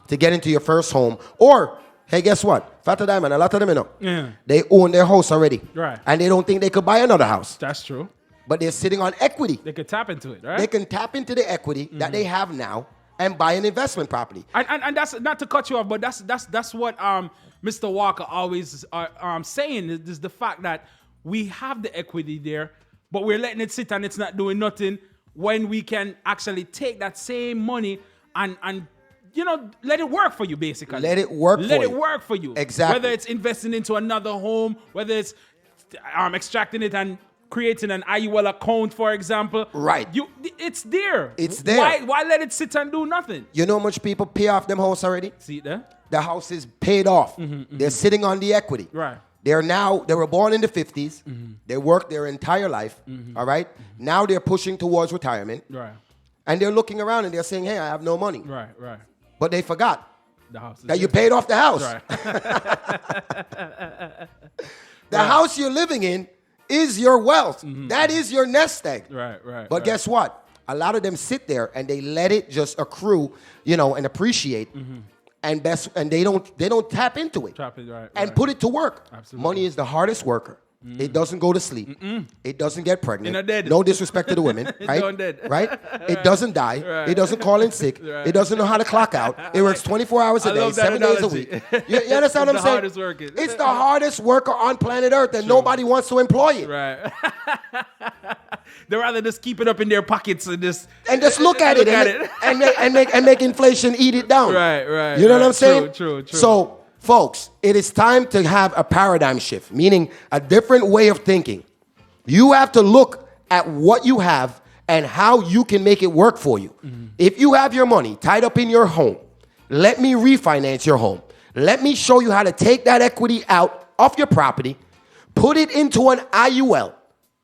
to get into your first home. Or, hey, guess what? Fata Diamond, a lot of them, you know, Yeah. they own their house already. Right. And they don't think they could buy another house. That's true. But they're sitting on equity. They could tap into it, right? They can tap into the equity that they have now and buy an investment property. And that's not to cut you off, but that's what Mr. Walker always saying is the fact that we have the equity there, but we're letting it sit and it's not doing nothing, when we can actually take that same money and let it work for you, basically. Let it work for you. Let it work for you. Exactly. Whether it's investing into another home, whether it's extracting it and creating an IUL account, for example. Right. It's there. It's there. Why let it sit and do nothing? You know how much people pay off them house already? See it there? The house is paid off. They're sitting on the equity. Right. They were born in the 50s. They worked their entire life. All right. Now they're pushing towards retirement. Right. And they're looking around and they're saying, hey, I have no money. Right. Right. But they forgot The house is that you there. paid off the house. Right. The house you're living in is your wealth. That is your nest egg. Right. Right. But right. guess what? A lot of them sit there and they let it just accrue, and appreciate. And they don't tap into it. Tap it, right, And right. put it to work. Absolutely. Money is the hardest worker. It doesn't go to sleep. It doesn't get pregnant. It not dead. No disrespect to the women, It right? don't dead. Right? It doesn't die. Right. It doesn't call in sick. Right. It doesn't know how to clock out. It works 24 hours a I day, love that 7 days a analogy. week. You understand what I'm The saying? hardest worker. It's the hardest worker on planet Earth, and nobody wants to employ it. Right. They rather just keep it up in their pockets and just Look at it and make inflation eat it down. Right, right. You know what right. I'm saying? True. So, folks, it is time to have a paradigm shift, meaning a different way of thinking. You have to look at what you have and how you can make it work for you. If you have your money tied up in your home, let me refinance your home. Let me show you how to take that equity out of your property, put it into an IUL.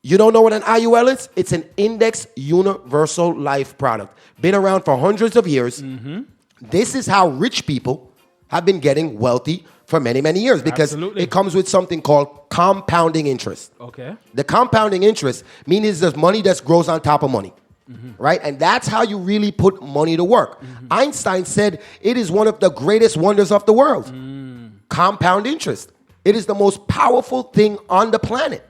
You don't know what an IUL is? It's an Index Universal Life product. Been around for hundreds of years. This is how rich people have been getting wealthy for many, many years, because Absolutely. it comes with something called compounding interest. Okay. The compounding interest means there's money that grows on top of money, right? And that's how you really put money to work. Einstein said it is one of the greatest wonders of the world. Compound interest. It is the most powerful thing on the planet.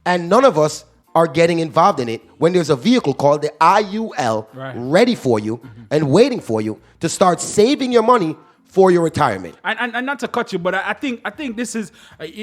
And none of us are getting involved in it when there's a vehicle called the IUL Right. ready for you and waiting for you to start saving your money for your retirement. And not to cut you, but I think this is,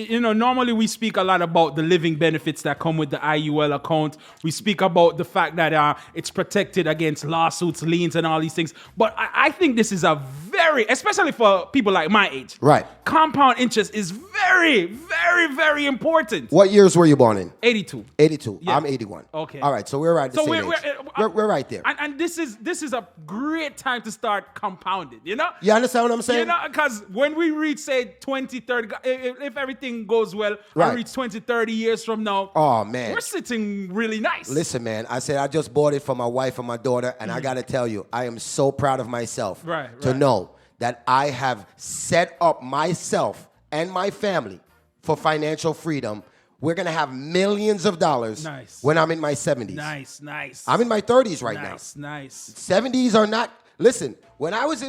normally we speak a lot about the living benefits that come with the IUL account. We speak about the fact that it's protected against lawsuits, liens, and all these things. But I think this is a very, especially for people like my age, Right. compound interest is very, very, very important. What years were you born in? 82. 82. Yeah. I'm 81. Okay. All right, so we're right at the So same age. We're right there. And this is a great time to start compounding, you know? You understand what I'm saying? You know, because when we reach, say, 20, 30, if everything goes well, Right. I reach 20, 30 years from now, Oh, man. we're sitting really nice. Listen, man, I said I just bought it for my wife and my daughter, and I got to tell you, I am so proud of myself Right, to right. know that I have set up myself and my family for financial freedom we're going to have millions of dollars Nice. when I'm in my 70s. Nice. I'm in my 30s right Nice. 70s are not. Listen, when I was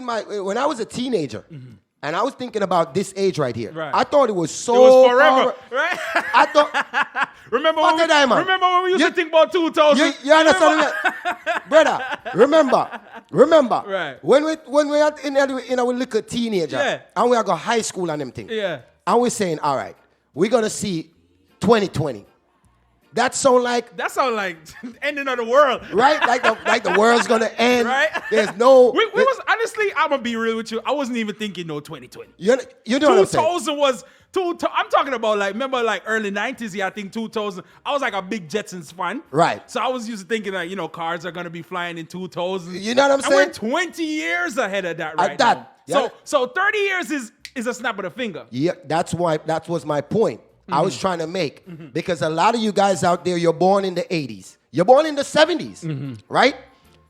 a teenager, and I was thinking about this age right here, Right. I thought it was so It was forever, right? I thought. remember Fuck when it, man. remember when we used You- to think about 2000? You understand that? Brother, remember. Right. When we are in our little teenager, Yeah. and we are go high school and them things. Yeah. And we're saying, all right, we're gonna see 2020. That sound like That sounds like ending of the world. right? Like the world's gonna end. Right? There's no. We was honestly, I'm gonna be real with you. I wasn't even thinking 2020. You know what I'm saying? 2000 was I'm talking about like remember like early 90s. Yeah, I think 2000. I was like a big Jetsons fan. Right. So I was used to thinking that cars are gonna be flying in 2000. You know what I'm and saying? we're 20 years ahead of that right that, now. yeah. So 30 years is a snap of the finger. Yeah, that was my point. I was trying to make because a lot of you guys out there, you're born in the 80s, you're born in the 70s, right?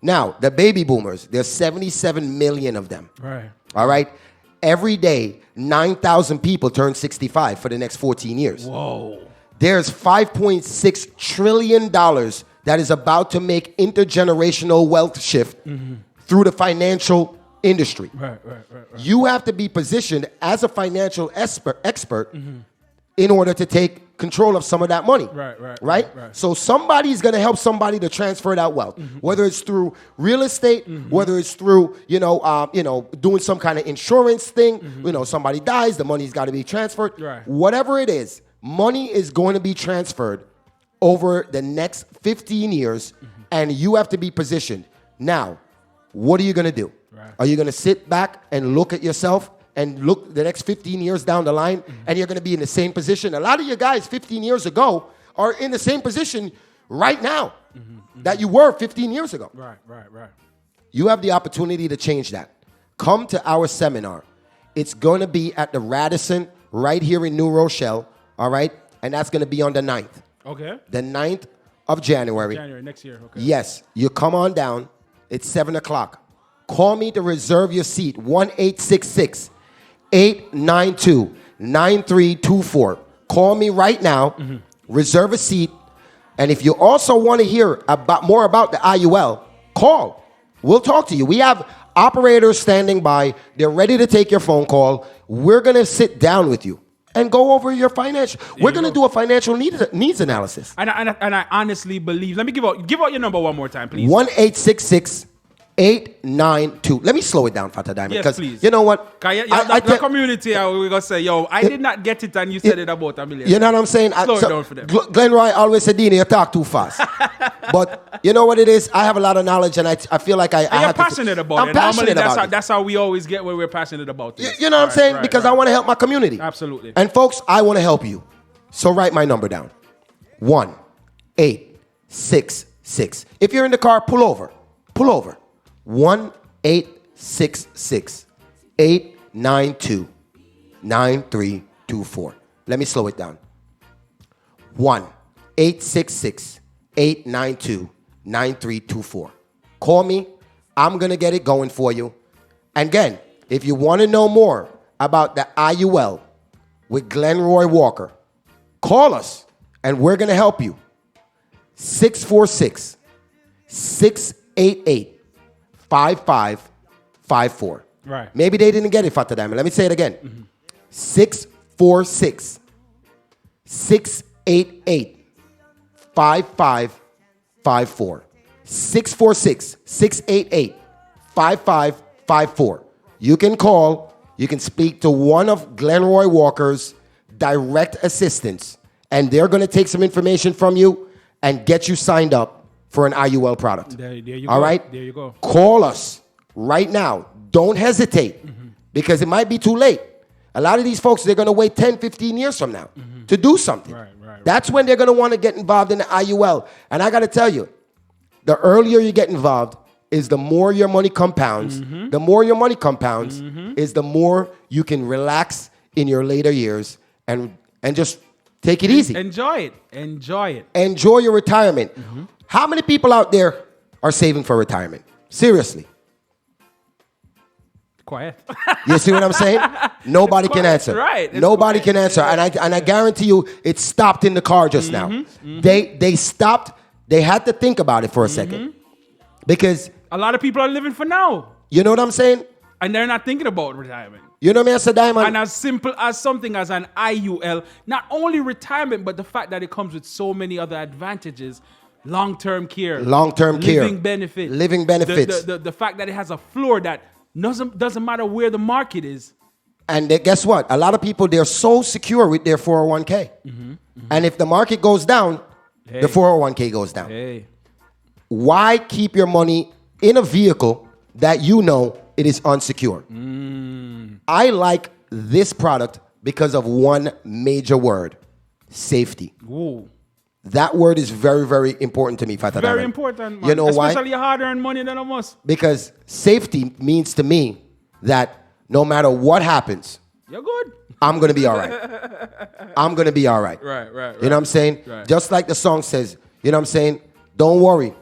Now the baby boomers, there's 77 million of them. Right. All right. Every day, 9,000 people turn 65 for the next 14 years. Whoa. There's $5.6 trillion that is about to make intergenerational wealth shift through the financial industry. Right. You have to be positioned as a financial expert in order to take control of some of that money. Right. So somebody's going to help somebody to transfer that wealth, whether it's through real estate, whether it's through doing some kind of insurance thing. Somebody dies, the money's got to be transferred. Right. Whatever it is, money is going to be transferred over the next 15 years, and you have to be positioned. Now, what are you going to do? Right. Are you going to sit back and look at yourself and look the next 15 years down the line, and you're going to be in the same position? A lot of you guys 15 years ago are in the same position right now that you were 15 years ago. Right. You have the opportunity to change that. Come to our seminar. It's going to be at the Radisson right here in New Rochelle, all right? And that's going to be on the 9th. Okay. The 9th of January. January next year. Okay. Yes, you come on down. It's 7 o'clock. Call me to reserve your seat, 1-866-892-9324. Call me right now, reserve a seat, and if you also want to hear more about the IUL, call. We'll talk to you. We have operators standing by. They're ready to take your phone call. We're going to sit down with you and go over your financial. We're going to do a financial needs analysis. And I honestly believe. Let me give out your number one more time, please. 1-866-892. Let me slow it down, Fata Diamond. Yes, Because please. you know what? The community, we're going to say, yo, I did not get it, and you said it about a million. You know what I'm saying? Slow it down for them. Glenn Roy always said, Dina, you talk too fast. But you know what it is? I have a lot of knowledge, and I feel like I you're have passionate about I'm it. passionate Normally, about it. that's how we always get when we're passionate about this. You know what I'm saying? Because I want to help my community. Absolutely. And folks, I want to help you. So write my number down. 1-866. If you're in the car, pull over. 1-866-892-9324. Let me slow it down. 1-866-892-9324. Call me. I'm going to get it going for you. And again, if you want to know more about the IUL with Glenroy Walker, call us and we're going to help you. 646-688-5554. Right. Maybe they didn't get it, Fata Diamond. Let me say it again. 646-688-5554. 646-688-5554. You can call. You can speak to one of Glenroy Walker's direct assistants, and they're going to take some information from you and get you signed up for an IUL product. There you All go. right? There you go. Call us right now. Don't hesitate because it might be too late. A lot of these folks, they're going to wait 10, 15 years from now to do something. Right. That's when they're going to want to get involved in the IUL. And I got to tell you, the earlier you get involved is the more your money compounds. The more your money compounds is the more you can relax in your later years and just take it easy. Enjoy it. Enjoy your retirement. How many people out there are saving for retirement? Seriously. quiet. You see what I'm saying? Nobody can quiet, answer. right, it's Nobody quiet. can answer. And I guarantee you, it stopped in the car just now. They stopped. They had to think about it for a second. Because, A lot of people are living for now, you know what I'm saying? and they're not thinking about retirement. You know me, Mr. Diamond? And as simple as something as an IUL, not only retirement, but the fact that it comes with so many other advantages. Long-term care. Long-term care. Living benefits. Living benefits. The fact that it has a floor that doesn't matter where the market is. And guess what? A lot of people, they're so secure with their 401k. And if the market goes down, the 401k goes down. Hey. Why keep your money in a vehicle that you know it is unsecure? I like this product because of one major word: safety. Ooh. That word is very, very important to me, Fata Very Diamond. important, man. You know why? Especially hard-earned money than a must. Because safety means to me that no matter what happens, You're good. I'm going to be all right. I'm going to be all right. Right. You know what I'm saying? Right. Just like the song says, you know what I'm saying? Don't worry.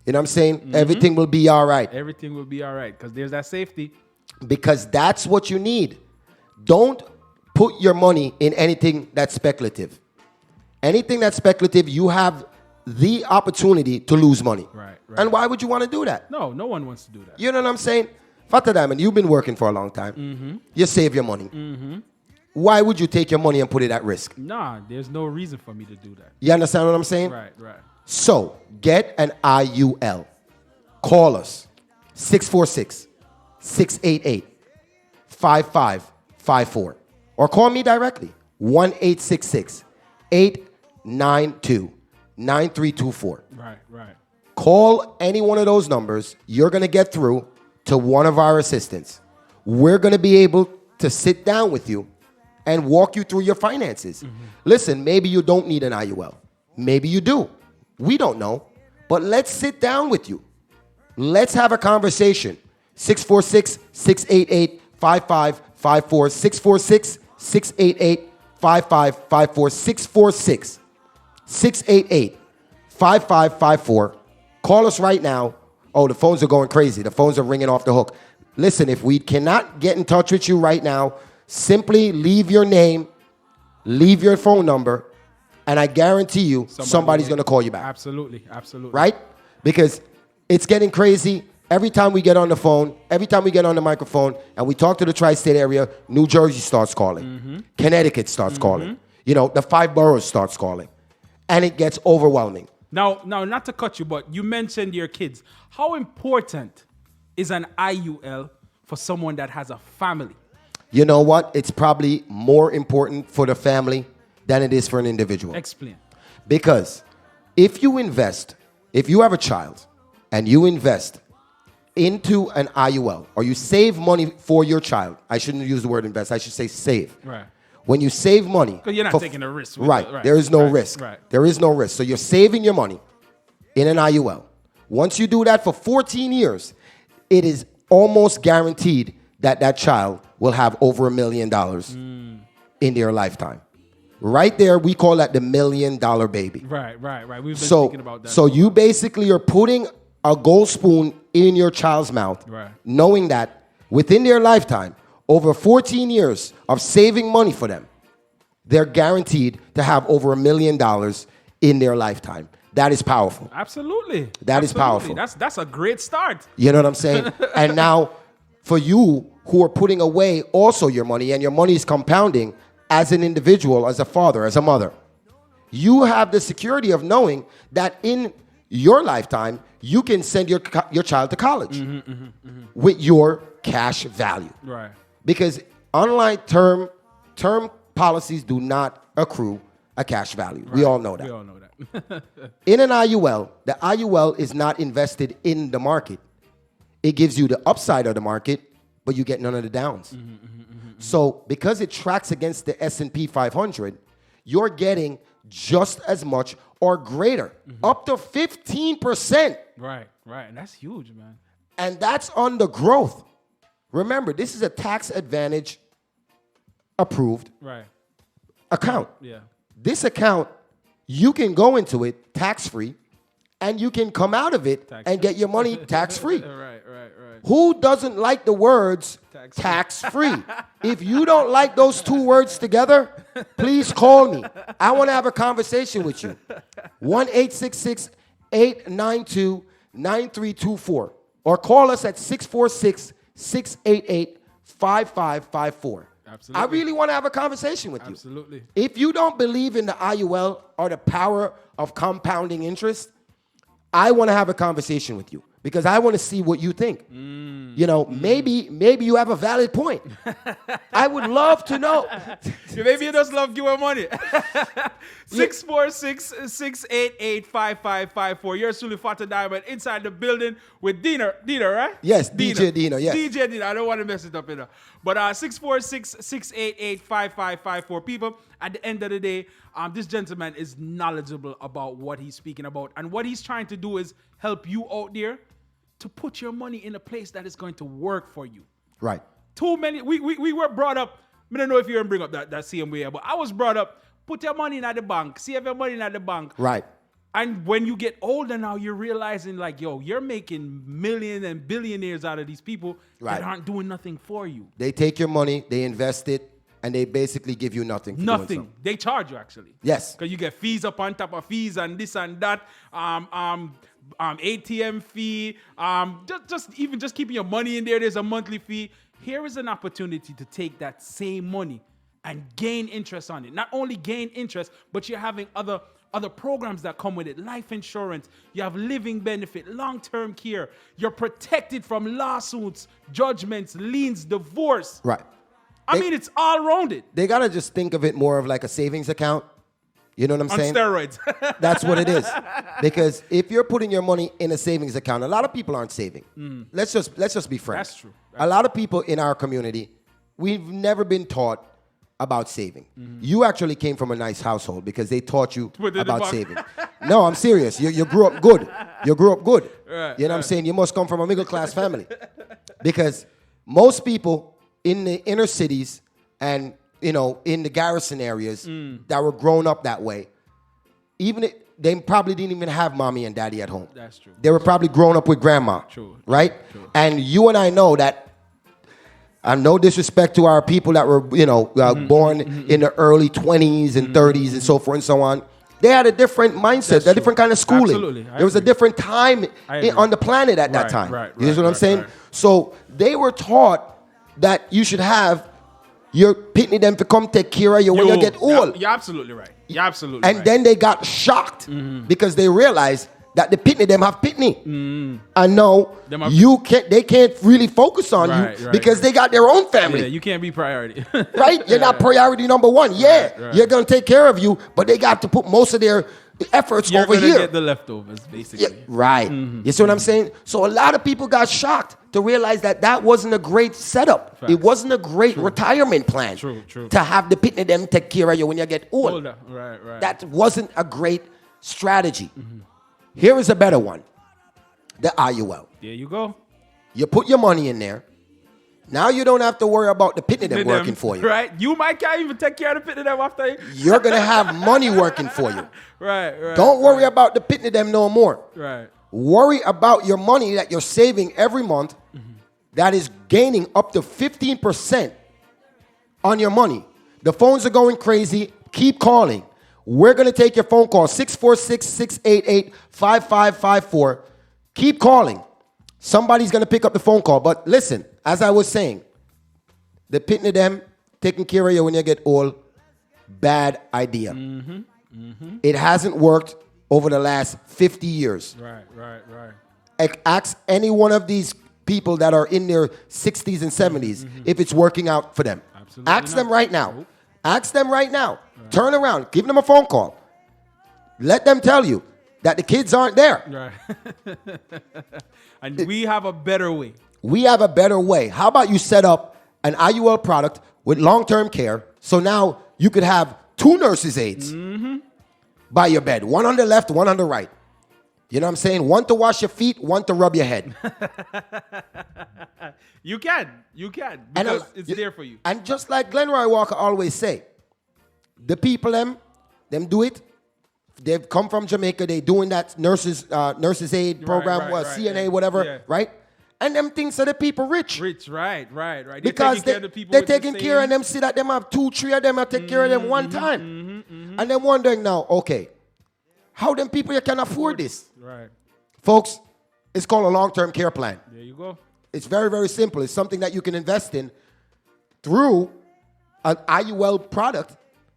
You know what I'm saying? Everything will be all right. Everything will be all right because there's that safety. Because that's what you need. Don't put your money in anything that's speculative. Anything that's speculative, you have the opportunity to lose money. Right, right. And why would you want to do that? No one wants to do that. You know what I'm saying? Fata Diamond, you've been working for a long time. You save your money. Why would you take your money and put it at risk? Nah, there's no reason for me to do that. You understand what I'm saying? Right. So, get an IUL. Call us. 646-688-5554. Or call me directly. 1-866-892-9324. Right. Call any one of those numbers. You're going to get through to one of our assistants. We're going to be able to sit down with you and walk you through your finances. Listen, maybe you don't need an IUL. Maybe you do. We don't know. But let's sit down with you. Let's have a conversation. 646-688-5554. 646-688-5554. 648-5554. Call us right now. Oh, the phones are going crazy. The phones are ringing off the hook. Listen, if we cannot get in touch with you right now, simply leave your name, leave your phone number, and I guarantee you somebody's going to call you back. Absolutely. Right? Because it's getting crazy. Every time we get on the phone, every time we get on the microphone, and we talk to the tri-state area, New Jersey starts calling. Connecticut starts calling. You know, the 5 boroughs starts calling. And it gets overwhelming. Now, not to cut you, but you mentioned your kids. How important is an IUL for someone that has a family? You know what? It's probably more important for the family than it is for an individual. Explain. Because if you have a child and you invest into an IUL or you save money for your child, I shouldn't use the word invest, I should say save. Right. When you save money. Because you're not taking a risk. With Right. it. There is no risk. Right. There is no risk. So you're saving your money in an IUL. Once you do that for 14 years, it is almost guaranteed that that child will have over $1 million in their lifetime. Right there, we call that the $1 million baby. Right. We've been speaking about that. So you basically are putting a gold spoon in your child's mouth, Right. knowing that within their lifetime, over 14 years of saving money for them, they're guaranteed to have over $1 million in their lifetime. That is powerful. Absolutely. That is powerful. That's a great start. You know what I'm saying? And now, for you who are putting away also your money, and your money is compounding as an individual, as a father, as a mother, you have the security of knowing that in your lifetime, you can send your child to college with your cash value. Right. Because unlike term policies do not accrue a cash value. We all know that. We all know that. In an IUL, the IUL is not invested in the market. It gives you the upside of the market, but you get none of the downs. So because it tracks against the S&P 500, you're getting just as much or greater, up to 15%. Right. And that's huge, man. And that's on the growth. Remember, this is a tax advantage approved Right. account. Yeah. This account, you can go into it tax-free and you can come out of it and get your money tax-free. Right. Who doesn't like the words tax-free? If you don't like those two words together, please call me. I want to have a conversation with you. 1-866-892-9324. Or call us at 646-688-5554. Absolutely. I really want to have a conversation with you. Absolutely. If you don't believe in the IUL or the power of compounding interest, I want to have a conversation with you because I want to see what you think. You know, maybe you have a valid point. I would love to know. Maybe you just love giving money. 646-688-5554. You're truly Fata Diamond inside the building with Dina, right? Yes, DJ Dina, yes. DJ Dina. I don't want to mess it up, you know. But 646-688-5554. People, at the end of the day, this gentleman is knowledgeable about what he's speaking about. And what he's trying to do is help you out there to put your money in a place that is going to work for you. Right. Too many, we were brought up, I don't know if you're going to bring up that same way, but I was brought up, put your money in at the bank, save your money in at the bank. Right. And when you get older now, you're realizing like, yo, you're making million and billionaires out of these people that aren't doing nothing for you. They take your money, they invest it, and they basically give you nothing for doing so. They charge you actually. Yes. Because you get fees up on top of fees and this and that. ATM fee. Just keeping your money in there. There's a monthly fee. Here is an opportunity to take that same money and gain interest on it. Not only gain interest, but you're having other programs that come with it. Life insurance. You have living benefit, long-term care. You're protected from lawsuits, judgments, liens, divorce. Right. I mean, it's all rounded. They got to just think of it more of like a savings account. You know what I'm saying? On steroids. That's what it is. Because if you're putting your money in a savings account, a lot of people aren't saving. Let's just be frank. That's true. A lot of people in our community, we've never been taught about saving. You actually came from a nice household because they taught you about saving. No, I'm serious. You grew up good. You grew up good. Right, you know what I'm saying? You must come from a middle class family. Because most people in the inner cities and in the garrison areas that were grown up that way, they probably didn't even have mommy and daddy at home. That's true. They were probably grown up with grandma. True. Right? True. And you and I know that, and no disrespect to our people that were, born in the early 20s and 30s and so forth and so on. They had a different mindset, a different kind of schooling. Absolutely. There was a different time on the planet at that time. Right, you know what I'm saying? right. So they were taught that you should have your pitney them to come take care of you when you get old. You're absolutely right. You're absolutely right. And then they got shocked because they realized that the pitney them have pitney. And no, they can't really focus on you because they got their own family. Yeah, you can't be priority. Right? You're not priority number one. Yeah, you're going to take care of you, but they got to put most of their efforts You're over gonna here. Get the leftovers, basically. Yeah, right. You see what I'm saying? So a lot of people got shocked to realize that wasn't a great setup. Facts. It wasn't a great retirement plan. True. To have the pitney them take care of you when you get old. Older. Right. That wasn't a great strategy. Here is a better one. The IUL. There you go. You put your money in there. Now you don't have to worry about the pitney them working for you. Right. You might can't even take care of the pitney them after you. You're going to have money working for you. Right. Don't worry about the pitney them no more. Right. Worry about your money that you're saving every month that is gaining up to 15% on your money. The phones are going crazy. Keep calling. We're going to take your phone call, 646-688-5554. Keep calling. Somebody's going to pick up the phone call. But listen, as I was saying, the pitney them taking care of you when you get old, bad idea. It hasn't worked over the last 50 years. Right. Ask any one of these people that are in their 60s and 70s if it's working out for them. Absolutely Ask them not. right now. Nope. Ask them right now. Right. Turn around. Give them a phone call. Let them tell you that the kids aren't there. Right. And we have a better way. We have a better way. How about you set up an IUL product with long-term care so now you could have 2 nurses' aides by your bed. One on the left, one on the right. You know what I'm saying? One to wash your feet, one to rub your head. You can. Because it's there for you. And just like Glenroy Walker always say, the people them do it they've come from Jamaica. They doing that nurses aid program, right, CNA, yeah, whatever, yeah. right? And them things are the people rich. Rich, right. Because They're taking care of the people they're with the taking care of same- them. See that them have 2, 3 of them. I take care of them one time. And then wondering now, okay, how them people you can afford this? Right. Folks, it's called a long-term care plan. There you go. It's very, very simple. It's something that you can invest in through an IUL product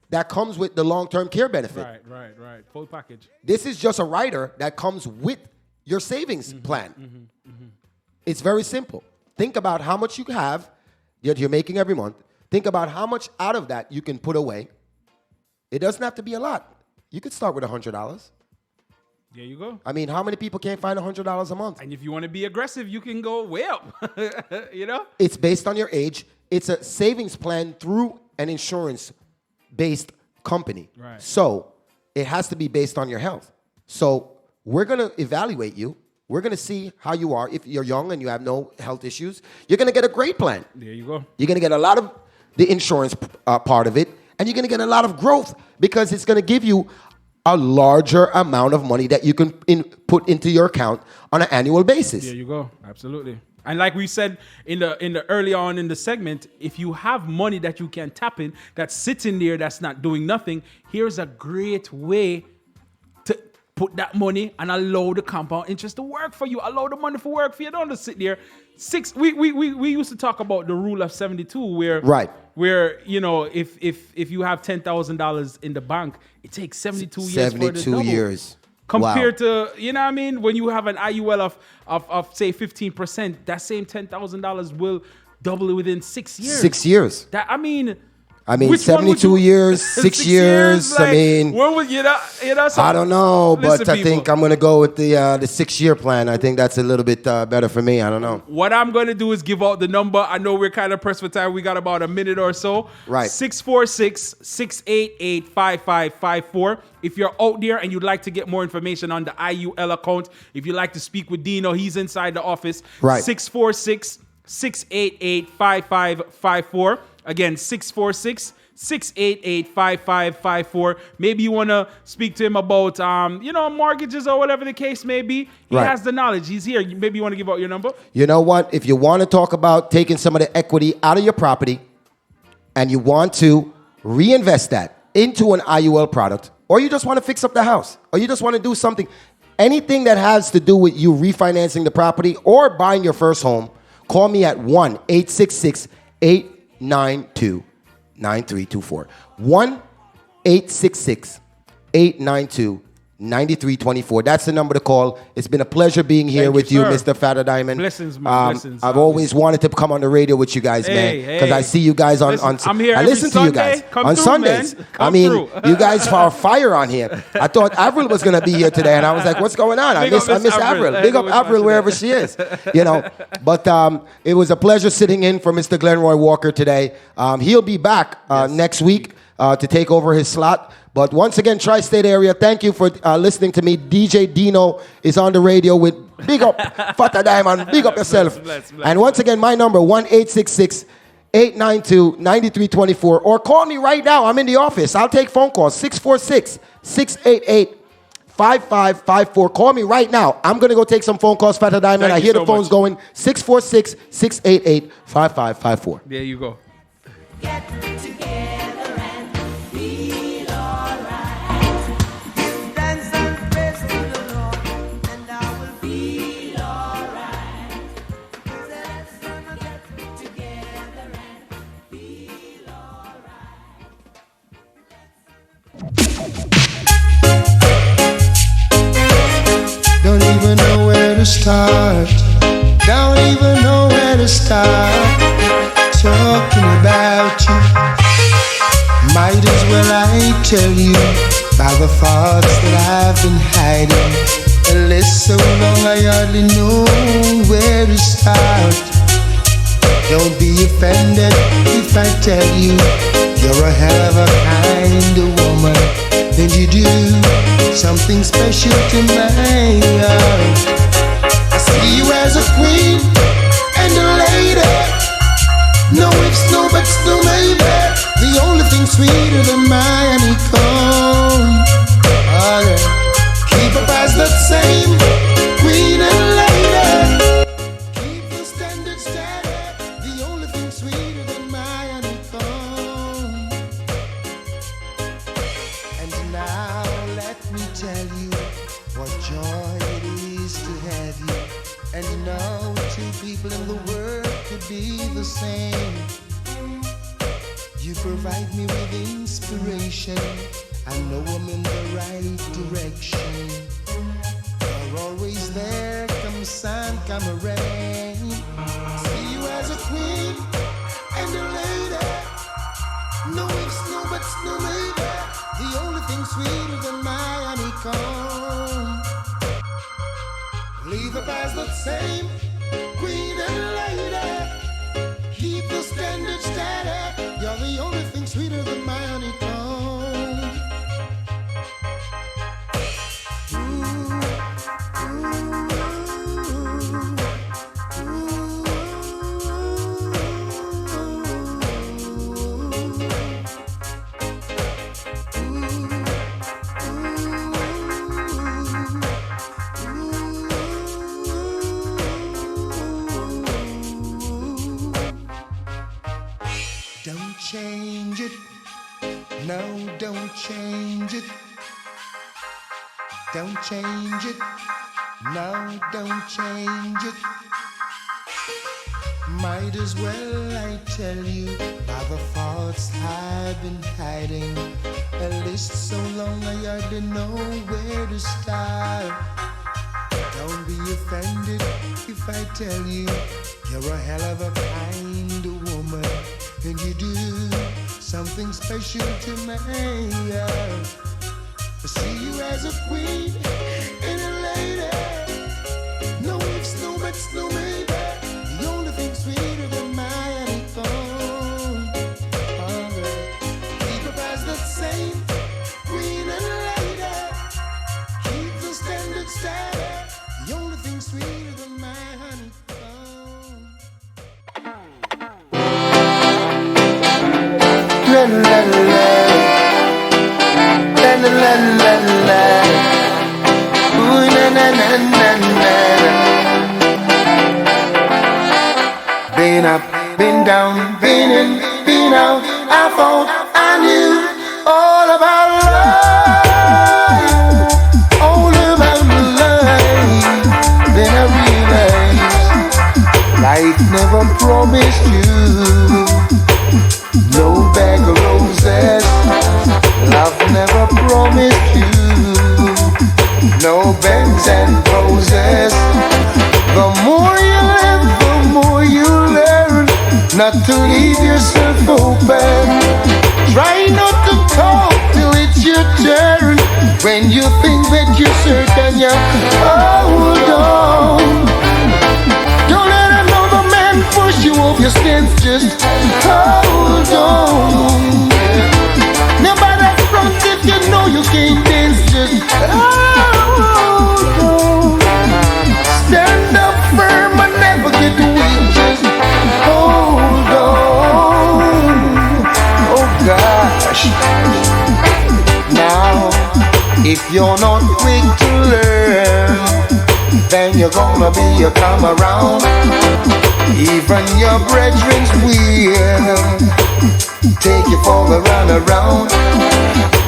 that comes with the long-term care benefit. Right. Full package. This is just a rider that comes with your savings plan. It's very simple. Think about how much you have that you're making every month. Think about how much out of that you can put away. It doesn't have to be a lot. You could start with $100. There you go. I mean, how many people can't find $100 a month? And if you want to be aggressive, you can go way up. You know? It's based on your age. It's a savings plan through an insurance-based company. Right. So it has to be based on your health. So we're going to evaluate you. We're going to see how you are. If you're young and you have no health issues, you're going to get a great plan. There you go. You're going to get a lot of the insurance part of it, and you're going to get a lot of growth because it's going to give you a larger amount of money that you can put into your account on an annual basis. There you go. Absolutely. And like we said in the early on in the segment, if you have money that you can tap in, that's sitting there, that's not doing nothing, here's a great way to put that money and allow the compound interest to work for you. Allow the money to work for you. Don't just sit there. We used to talk about the rule of 72 where you know if you have $10,000 in the bank, it takes 72 years for it to 72 double. years. Compared to, you know what I mean? When you have an IUL of say 15%, that same $10,000 will double within 6 years. 6 years. That I mean, which 72 years, 6 years. Like, I mean, when would you know? So, I don't know, but listen, I think people. I'm going to go with the 6-year plan. I think that's a little bit better for me. I don't know. What I'm going to do is give out the number. I know we're kind of pressed for time. We got about a minute or so. Right. 646-688-5554. If you're out there and you'd like to get more information on the IUL account, if you'd like to speak with Dino, he's inside the office. Right. 646-688-5554. Again, 646-688-5554. Maybe you want to speak to him about, mortgages or whatever the case may be. He Right. has the knowledge. He's here. Maybe you want to give out your number? You know what? If you want to talk about taking some of the equity out of your property and you want to reinvest that into an IUL product, or you just want to fix up the house, or you just want to do something, anything that has to do with you refinancing the property or buying your first home, call me at 1-866-892-9324. 1-866-892-9324. That's the number to call. It's been a pleasure being here Thank with you, you, sir. Mr. Fatter Diamond. Blessings, man. Blessings. I've always wanted to come on the radio with you guys, man, Hey, because I see you guys on. Listen, on I'm here I every listen to you guys Sunday. Come on through, Sundays. man. I Come mean, through. you guys are fire on here. I thought Avril was going to be here today, and I was like, "What's going on?" I Big up miss Miss Avril. Avril. Big up Everyone's Avril watching wherever that. she is, But it was a pleasure sitting in for Mr. Glenroy Walker today. He'll be back next week to take over his slot. But once again, Tri-State area, thank you for listening to me. DJ Dino is on the radio with big up Fata Diamond, big up yourself. Bless. And once again, my number, 1-866-892-9324. Or call me right now. I'm in the office. I'll take phone calls, 646-688-5554. Call me right now. I'm going to go take some phone calls, Fata Diamond. Thank I you hear so the phones much. going, 646-688-5554. There you go. Get together and feel alright. Dance and praise to the Lord, and I will feel alright. Let's get together and feel alright. Don't even know where to start. Don't even know where to start talking about you. Might as well I tell you about the thoughts that I've been hiding. And list so long I hardly know where to start. Don't be offended if I tell you you're a hell of a kind of woman. Then you do something special to my heart. I see you as a queen and a lady. No ifs, no buts, no maybe. The only thing sweeter than my honeycomb. Oh, yeah. same, queen and lady. Keep the standard steady. The only thing sweeter than my honeycomb. And now let me tell you what joy it is to have you. And no two people in the world could be the same. You provide me with inspiration. I know I'm in the right direction. You're always there, come sun, come rain. See you as a queen and a lady. No ifs, no buts, no maybe. The only thing sweeter than my honeycomb. Leave the past the same, queen and lady. Keep the standard steady. You're the only thing sweeter than my honeycomb. Don't change it. No, don't change it. Don't change it. No, don't change it. Might as well I tell you by the thoughts I've been hiding. A list so long I hardly know where to start. Don't be offended if I tell you you're a hell of a kind woman. And you do something special to me. I see you as a queen and a lady. No ifs, no buts, no maybe. The only thing sweeter than my honeycomb. Keep up as the same, queen and lady. Keep the standard steady. The only thing sweeter than my honeycomb. La la la, la la la la, ooh na na na na na. Been up, been down, been in, been out. I thought I knew all about love, all about love. Then I realized life never promised you no bag of roses. Love never promised you no beds and roses. The more you live, the more you learn not to leave yourself open. Try not to talk till it's your turn. When you think that you're certain, you hold on. Don't let another man push you off your stance. Just hold on. Nobody front if you know you can't dance. Just hold on. Stand up firm and never get weak. Just hold on. Oh gosh. Now, if you're not quick to learn, then you're gonna be a come around. Even your brethren's will take you for the run around.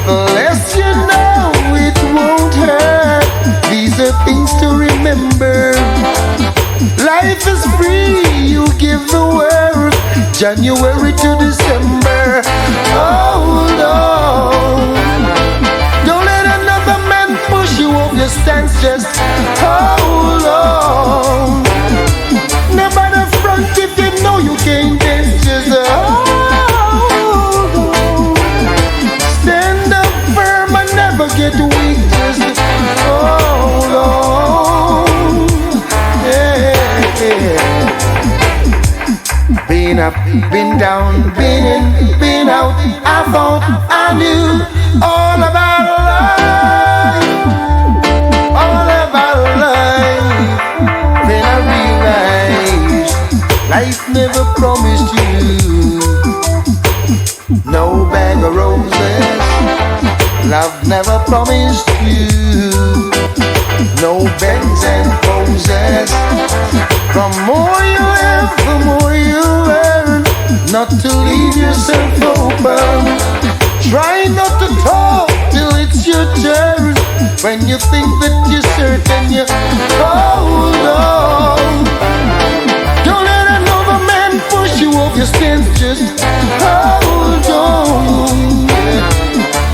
The less you know, it won't hurt. These are things to remember. Life is free, you give the world. January to December. Hold on. Don't let another man push you off your stance. Just hold on. Nobody front if you know you can't dance. Just hold on. Stand up firm and never get weak. Just hold on. Yeah. Been up, been down, been in, been out. I thought I knew all about life, all about life. Then I realized life never promised you no bag of roses. Love never promised you no bends and poses. The more you have, the more you learn not to leave yourself open. Try not to talk till it's your turn. When you think that you're certain, you hold on. Don't let another man push you off your stance. Just hold on.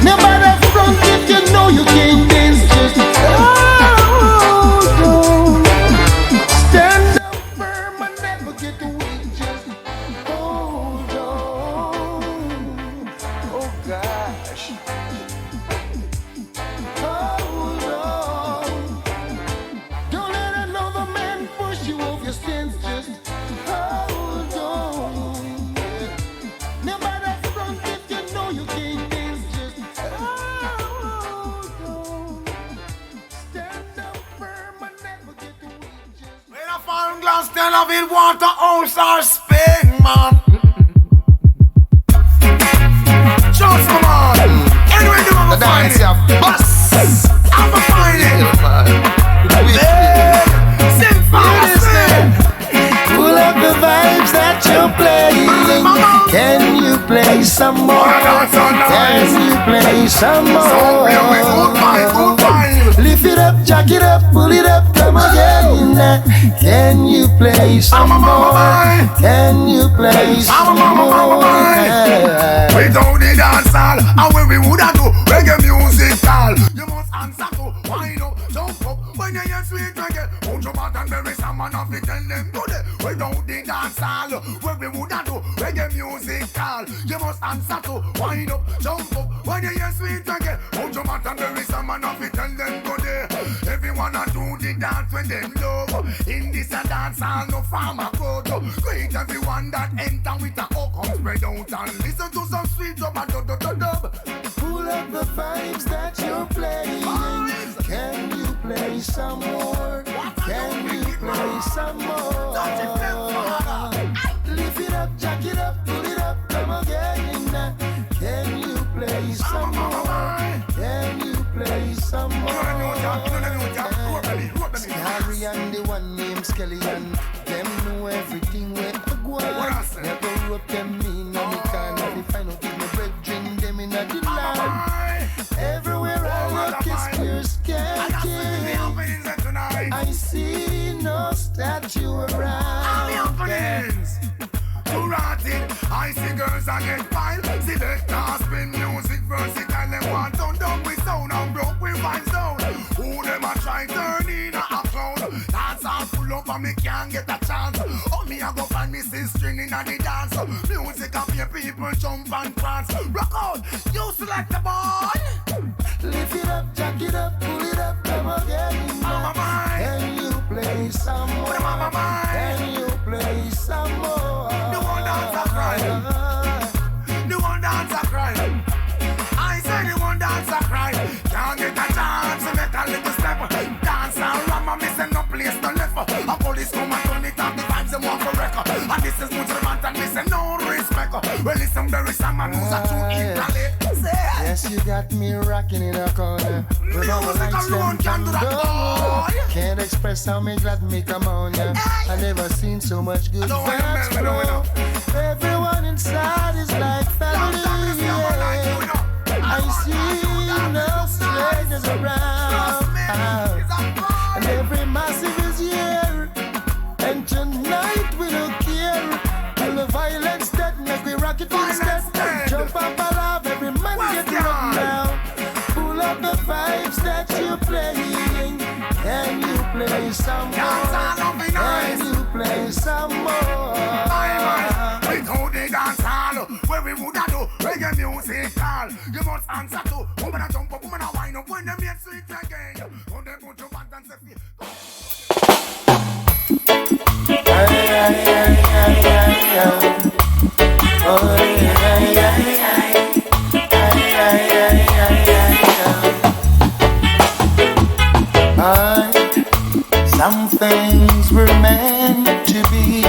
No matter front if you know you can't dance. Just hold on. Stand up firm and never get weak. Just hold on. Oh gosh. Hold on. Don't let another man push you off your stance. Just hold on. No matter front if you know you can't dance. Just hold on. Stand up firm and never get weak. Just When a foreign glass Tel Aviv water house or Spain, man. Just come on. Anyway, do I'm find it. I'm find it. pull up the vibes that you're playing. Can you play some more? Can you play some more? Lift it up, jack it up, pull it up, come again. Can you play some more? Can you play some more? Without the dance hall, and when we woulda do reggae music hall, you must answer to wind up, jump up. When you hear sweet reggae, put your mouth and bury some and off it, tell them good. Without the dance hall, when we woulda do reggae music hall, you must answer to wind up, jump up. When you hear sweet reggae, put your mouth and bury some and off it, tell them good. Everyone a do the dance when them love. In this a dance hall, no farmer code. Greet everyone that enter with a hook come spread out and listen to some sweet dub and dub. Pull up the vibes that you're playing. Can you play some more? Can you play some more? Lift it up, jack it up, pull it up, come again. Can you play some more? Can you play some more? Scary and the one named Skellyan, them know everything where I go on. Never rope them in on the corner. If I don't give me brethren, them in a demand. Everywhere I look is pure sketchy. I see no statue around. I see girls and get wild. See the cars spin music versatile. Them want on down with sound and broke with fine sound. Who them a try turn in a clown? Dance all full up and me can't get a chance. Oh me a go find me string in a the dance. Music up your people jump and prance. Rock out, you select the boy. Lift it up, jack it up, pull it up, come again. Can you play some more? Can you play some more? The one dance a cry. The one dance a cry. I say the one dance a cry. Can't get a chance to make a little step. Dance and ram and missing no place to left. A police come and turn it off, the vibes them want for record. And this is much remand and missing no respect. Well listen, there is some man who's a true Italy. Yes, you got me rocking in a corner. With all the lights them can do. Can't express how me glad me come on, yeah. I never seen so much good vibes flow. Everyone inside is like family, yeah. I see no strangers around. And every massive is here. And tonight we don't care. All the violence that make we rock it instead. Jump up alive, every man get up now. Pull up the vibes that you're playing. Can you play some more? Can you play some more? We go the dance hall where we woulda do reggae music hall. You must answer to woman a jump up, woman a wind up when them hear sweet again. When they put your back and say Some things were meant to be,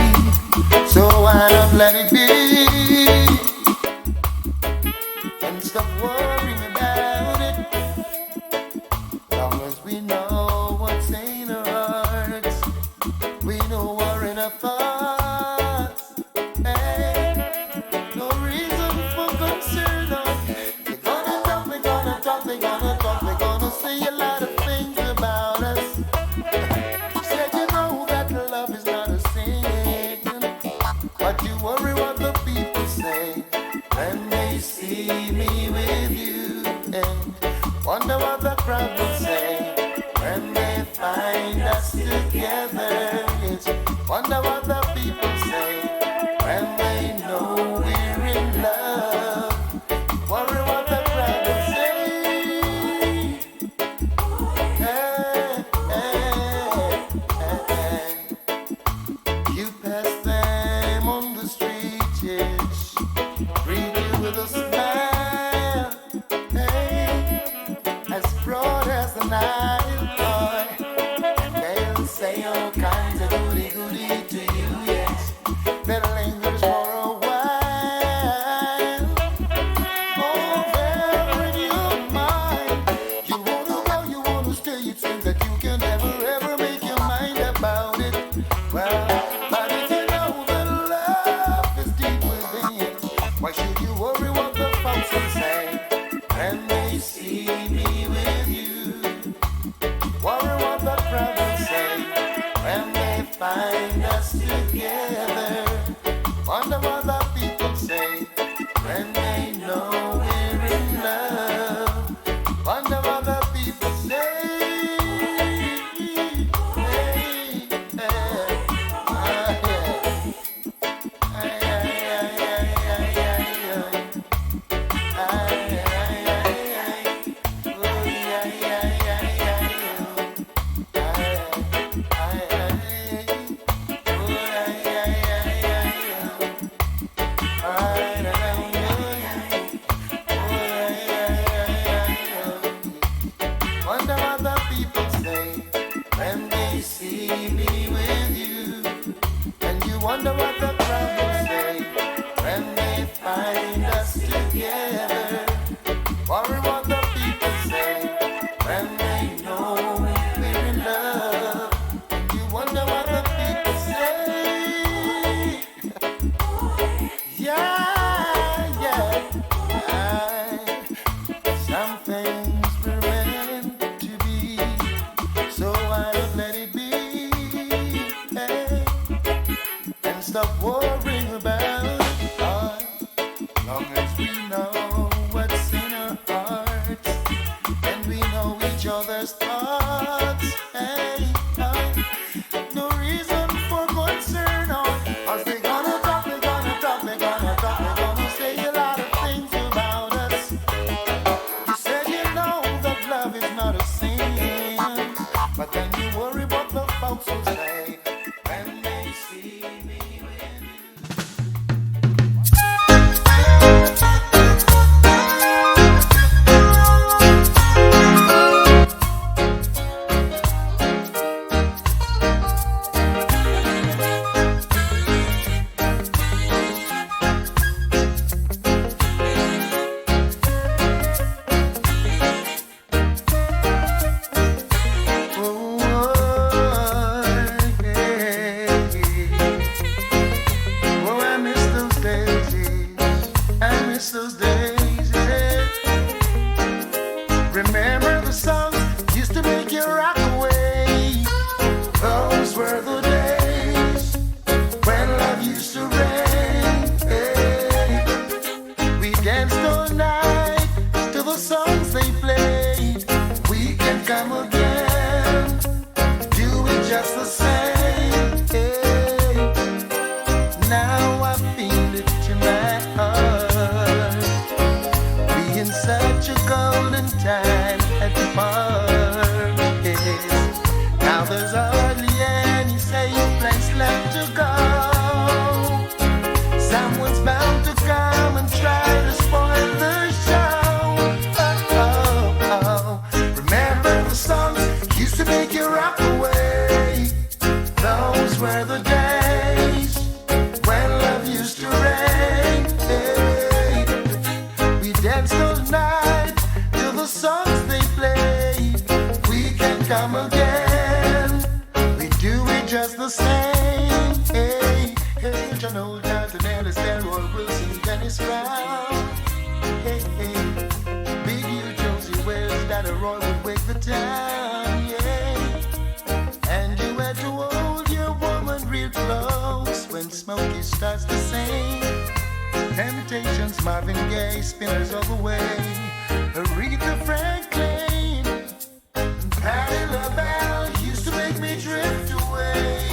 so why not let it be? And stop worrying about it. when they see me with you. And wonder what the crowd will say when they find us together. It's wonder what the people say when they know we're in love. Worry what the crowd will say. Hey, hey, hey. You pass them on the street, yes, greet you with a smile. Hey, as broad as the Nile, boy, and they'll say all kinds of goody goody to you, yes. Better linger for a while. Over in your mind, you wanna go, you wanna stay. It seems that you can never ever make your mind about it. Well, but if you know that love is deep within, why should you worry what the folks will say when they see me with you? Worry what the crowd will say when they find us together. Wonder what the people say when they know we're in love. Wonder what the people say. Hey, hey, ah, yeah. Ay, ay, ay, ay, ay, ay, ay. Ay, ay, ay, ay. Oh, yeah, yeah, yeah, yeah, yeah. Ay, ay, ay. Oh, yeah, yeah, yeah, yeah, yeah. Ay, da, da, yeah, yeah. Oh, yeah, yeah, yeah, yeah, yeah. Wonder what the people say when they see me with you. And you wonder what the crowd will say when they find us together. Worry what the people say when they know we're in love. You wonder what the people say. Yeah, yeah. Some things were meant to be, so I'll let it be. Hey, and stop worrying about it. Long as we know what's in our hearts and we know each other's thoughts. Hey, no reason for concern. Cause they're gonna talk, they're gonna talk, they're gonna talk, they're gonna say a lot of things about us. You said you know that love is not a sin, but then you worry what the folks will say when they see me with you. Oh, I miss those days, yeah. I miss those days, yeah. Remember the songs used to make you rock away. Those were the days when love used to rain. Hey. We danced all night to the songs they played. We can come again, do it just the same. Hey. Now I feel it in my heart, being such a golden time at the park. Yes. Now there's hardly any safe place left to go. Someone's bound to come and try to spoil the show. Oh, oh, oh. Remember the songs used to make you rock away. Those were the days when love used to rain. Hey. We danced all night to the songs they played. We can come again. We do it just the same. Hey, hey, John Old, Dalton Ellis, Delroy Wilson, Dennis Brown. Hey, hey, Big U, Josie Wells, Dada Roy would wake the town. Yeah, and you had to hold your woman real close when Smokey starts to sing. Temptations, Marvin Gaye, Spinners of the Way, Aretha Franklin, Patti LaBelle used to make me drift away.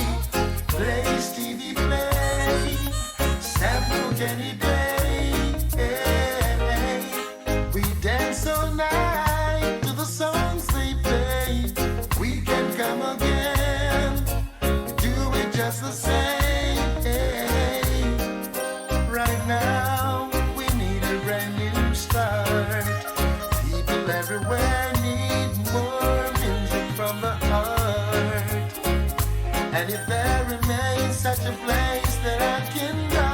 Play Stevie Play, Samuel Kenny Play. We dance all night to the songs they play. We can come again, do it just the same. Right now, we need a brand new start. People everywhere need more music from the heart. And if there remains such a place that I can go,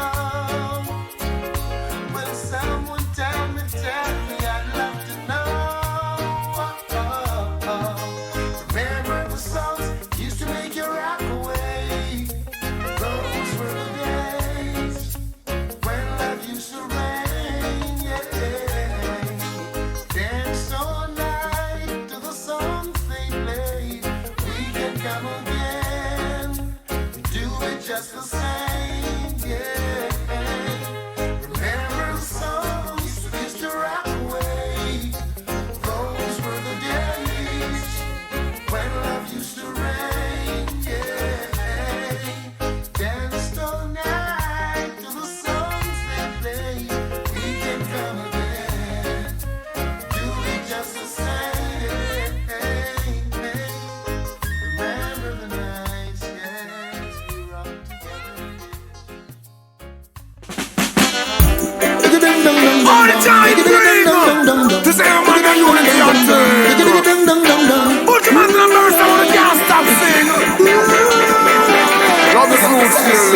will someone tell me, I'd love to know. Remember the songs used to make you rock away. Those were the days when love used to rain, yeah. Dance all night to the songs they play. We can come again, do it just the same, yeah. Remember the songs used to rock away. Those were the days when love used to rain, yeah. Danced all night to the songs they play. We can come again, do it just the same. Remember the nights, yes, we rocked together. All the time, to say I'm on the unity on Ultimate number, someone can't stop singing. Love the smooth skills.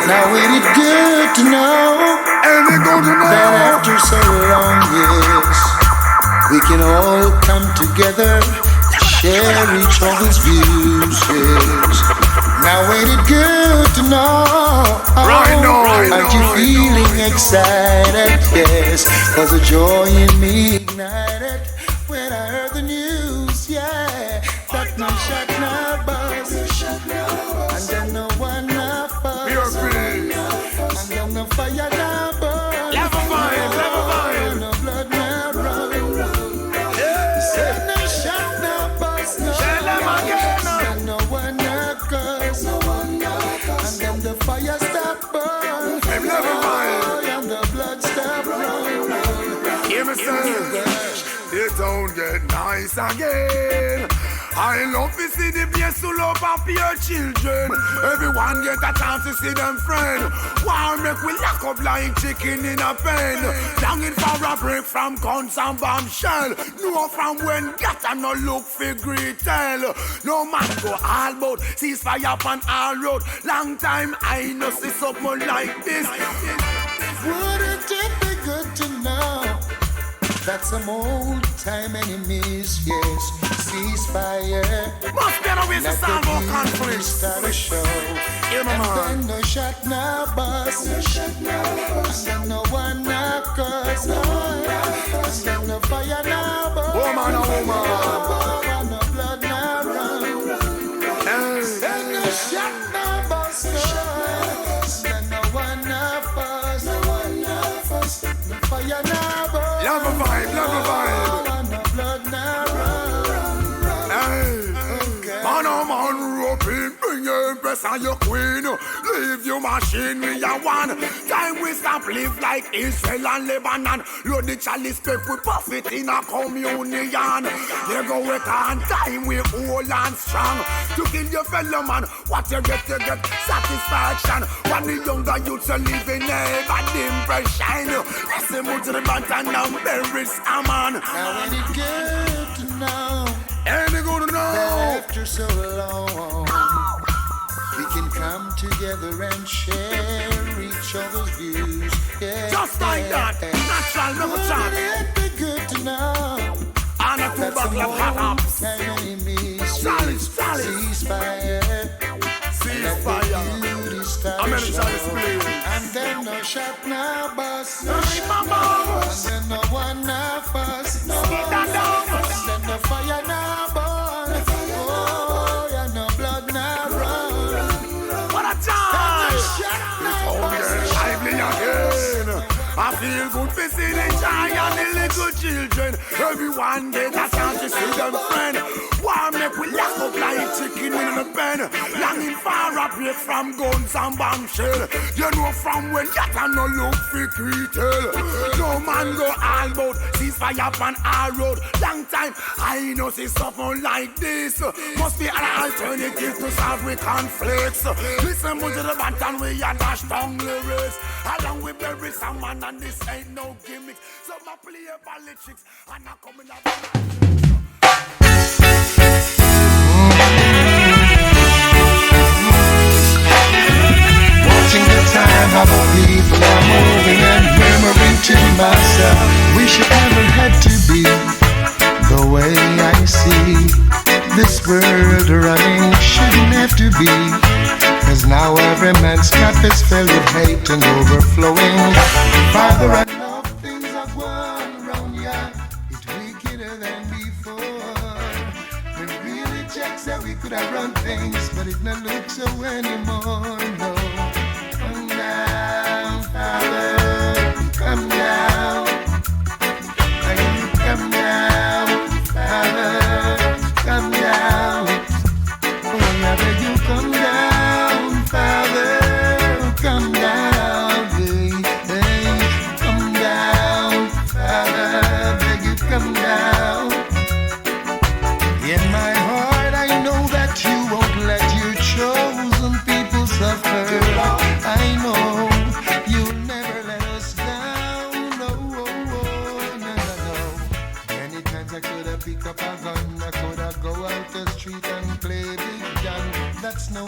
Now ain't it good to know that after so long years we can all come together, share each other's views, yes. Now ain't it good to know aren't you feeling excited, yes. Cause the joy in me ignited when I heard the news, yeah. That no shot, no buzz, and then no one no fuss, and then no fire, no burn, no blood, no run. Said no shot, no buzz, no and no one no cuss, and then the fire stop burn, and the blood stop run. Hear me say, it don't get nice again. I love to see the place full up of your children. Everyone get a chance to see them friend. Why make we lock up like chicken in a pen? Longing for a break from guns and bombshell. Know from when get a no look for great tell. No man go all about ceasefire upon all road. Long time I know see something like this. Wouldn't it be good to know that some old time enemies, yes, ceasefire. Must get away to solve our conflict. Start a show. Yeah, And man. then no shot, no bus. And then no one, no cuss. And then no fire, no burn. Woman, oh, woman. And no blood, no run. And no shot, no bus. And then no one, no fuss. No fire, no burn. Love a vibe, love a vibe. And no blood, no run. Hey, man, oh man, rope in, bring your empress and your queen. Leave your machine with your one. Time we stop live like Israel and Lebanon. Load the chalice, take we profit in a communion. You go with on time we hold and strong. To kill your fellow man, what you get satisfaction. When the younger youths are living a bad impression. Listen to the band and bury a man. Now ain't it good to know Ain't it good to that know? after so long we can come together and share each other's views? Yeah, Just like that, natural, never chance. Wouldn't it be good to know And a two that some buckle of hot old ups. time enemies Chalice, yes, chalice. ceasefire, Ceasefire. beauty start I'm a in the show. chalice, please. And then no shot, no bus, No shit, my boss. and then no one, no fuss, no Get that down. and then no fire, no burn. Oh, yeah, no blood, no run. What a time! Shot, no Oh, bus, yeah, lively again. feel good for see the joy and the little children. Everyone get a chance to see them friend. Why make we lock up like chicken in the pen? Longing far up here from guns and bombshell. You know from when that and no look for retail. No man go all about ceasefire on our road. Long time I know see something like this. Must be an alternative to solve with conflicts. Listen to the band we are dash down lyrics. Along with Barry Salmon and this ain't no gimmick. So I play politics and I come in a Watching the time how the people are moving and murmuring to myself, wish it never had to be the way I see this world running. Shouldn't have to be, 'cause now every man's cup is filled with hate and overflowing. Father, I know things are going wrong, yeah. It's wickeder than before. We really checks that we could have run things, but it don't look so anymore, no. Come down, Father, come down. Come down, Father, come down. Oh, yeah, beg you come down, Father, come down, hey, come down, Father, beg you come down. In my heart, I know that you won't let your chosen people suffer. I know you'll never let us down. No, no. Many times I could have picked up a gun, I could have go out the street and play big gun. That's no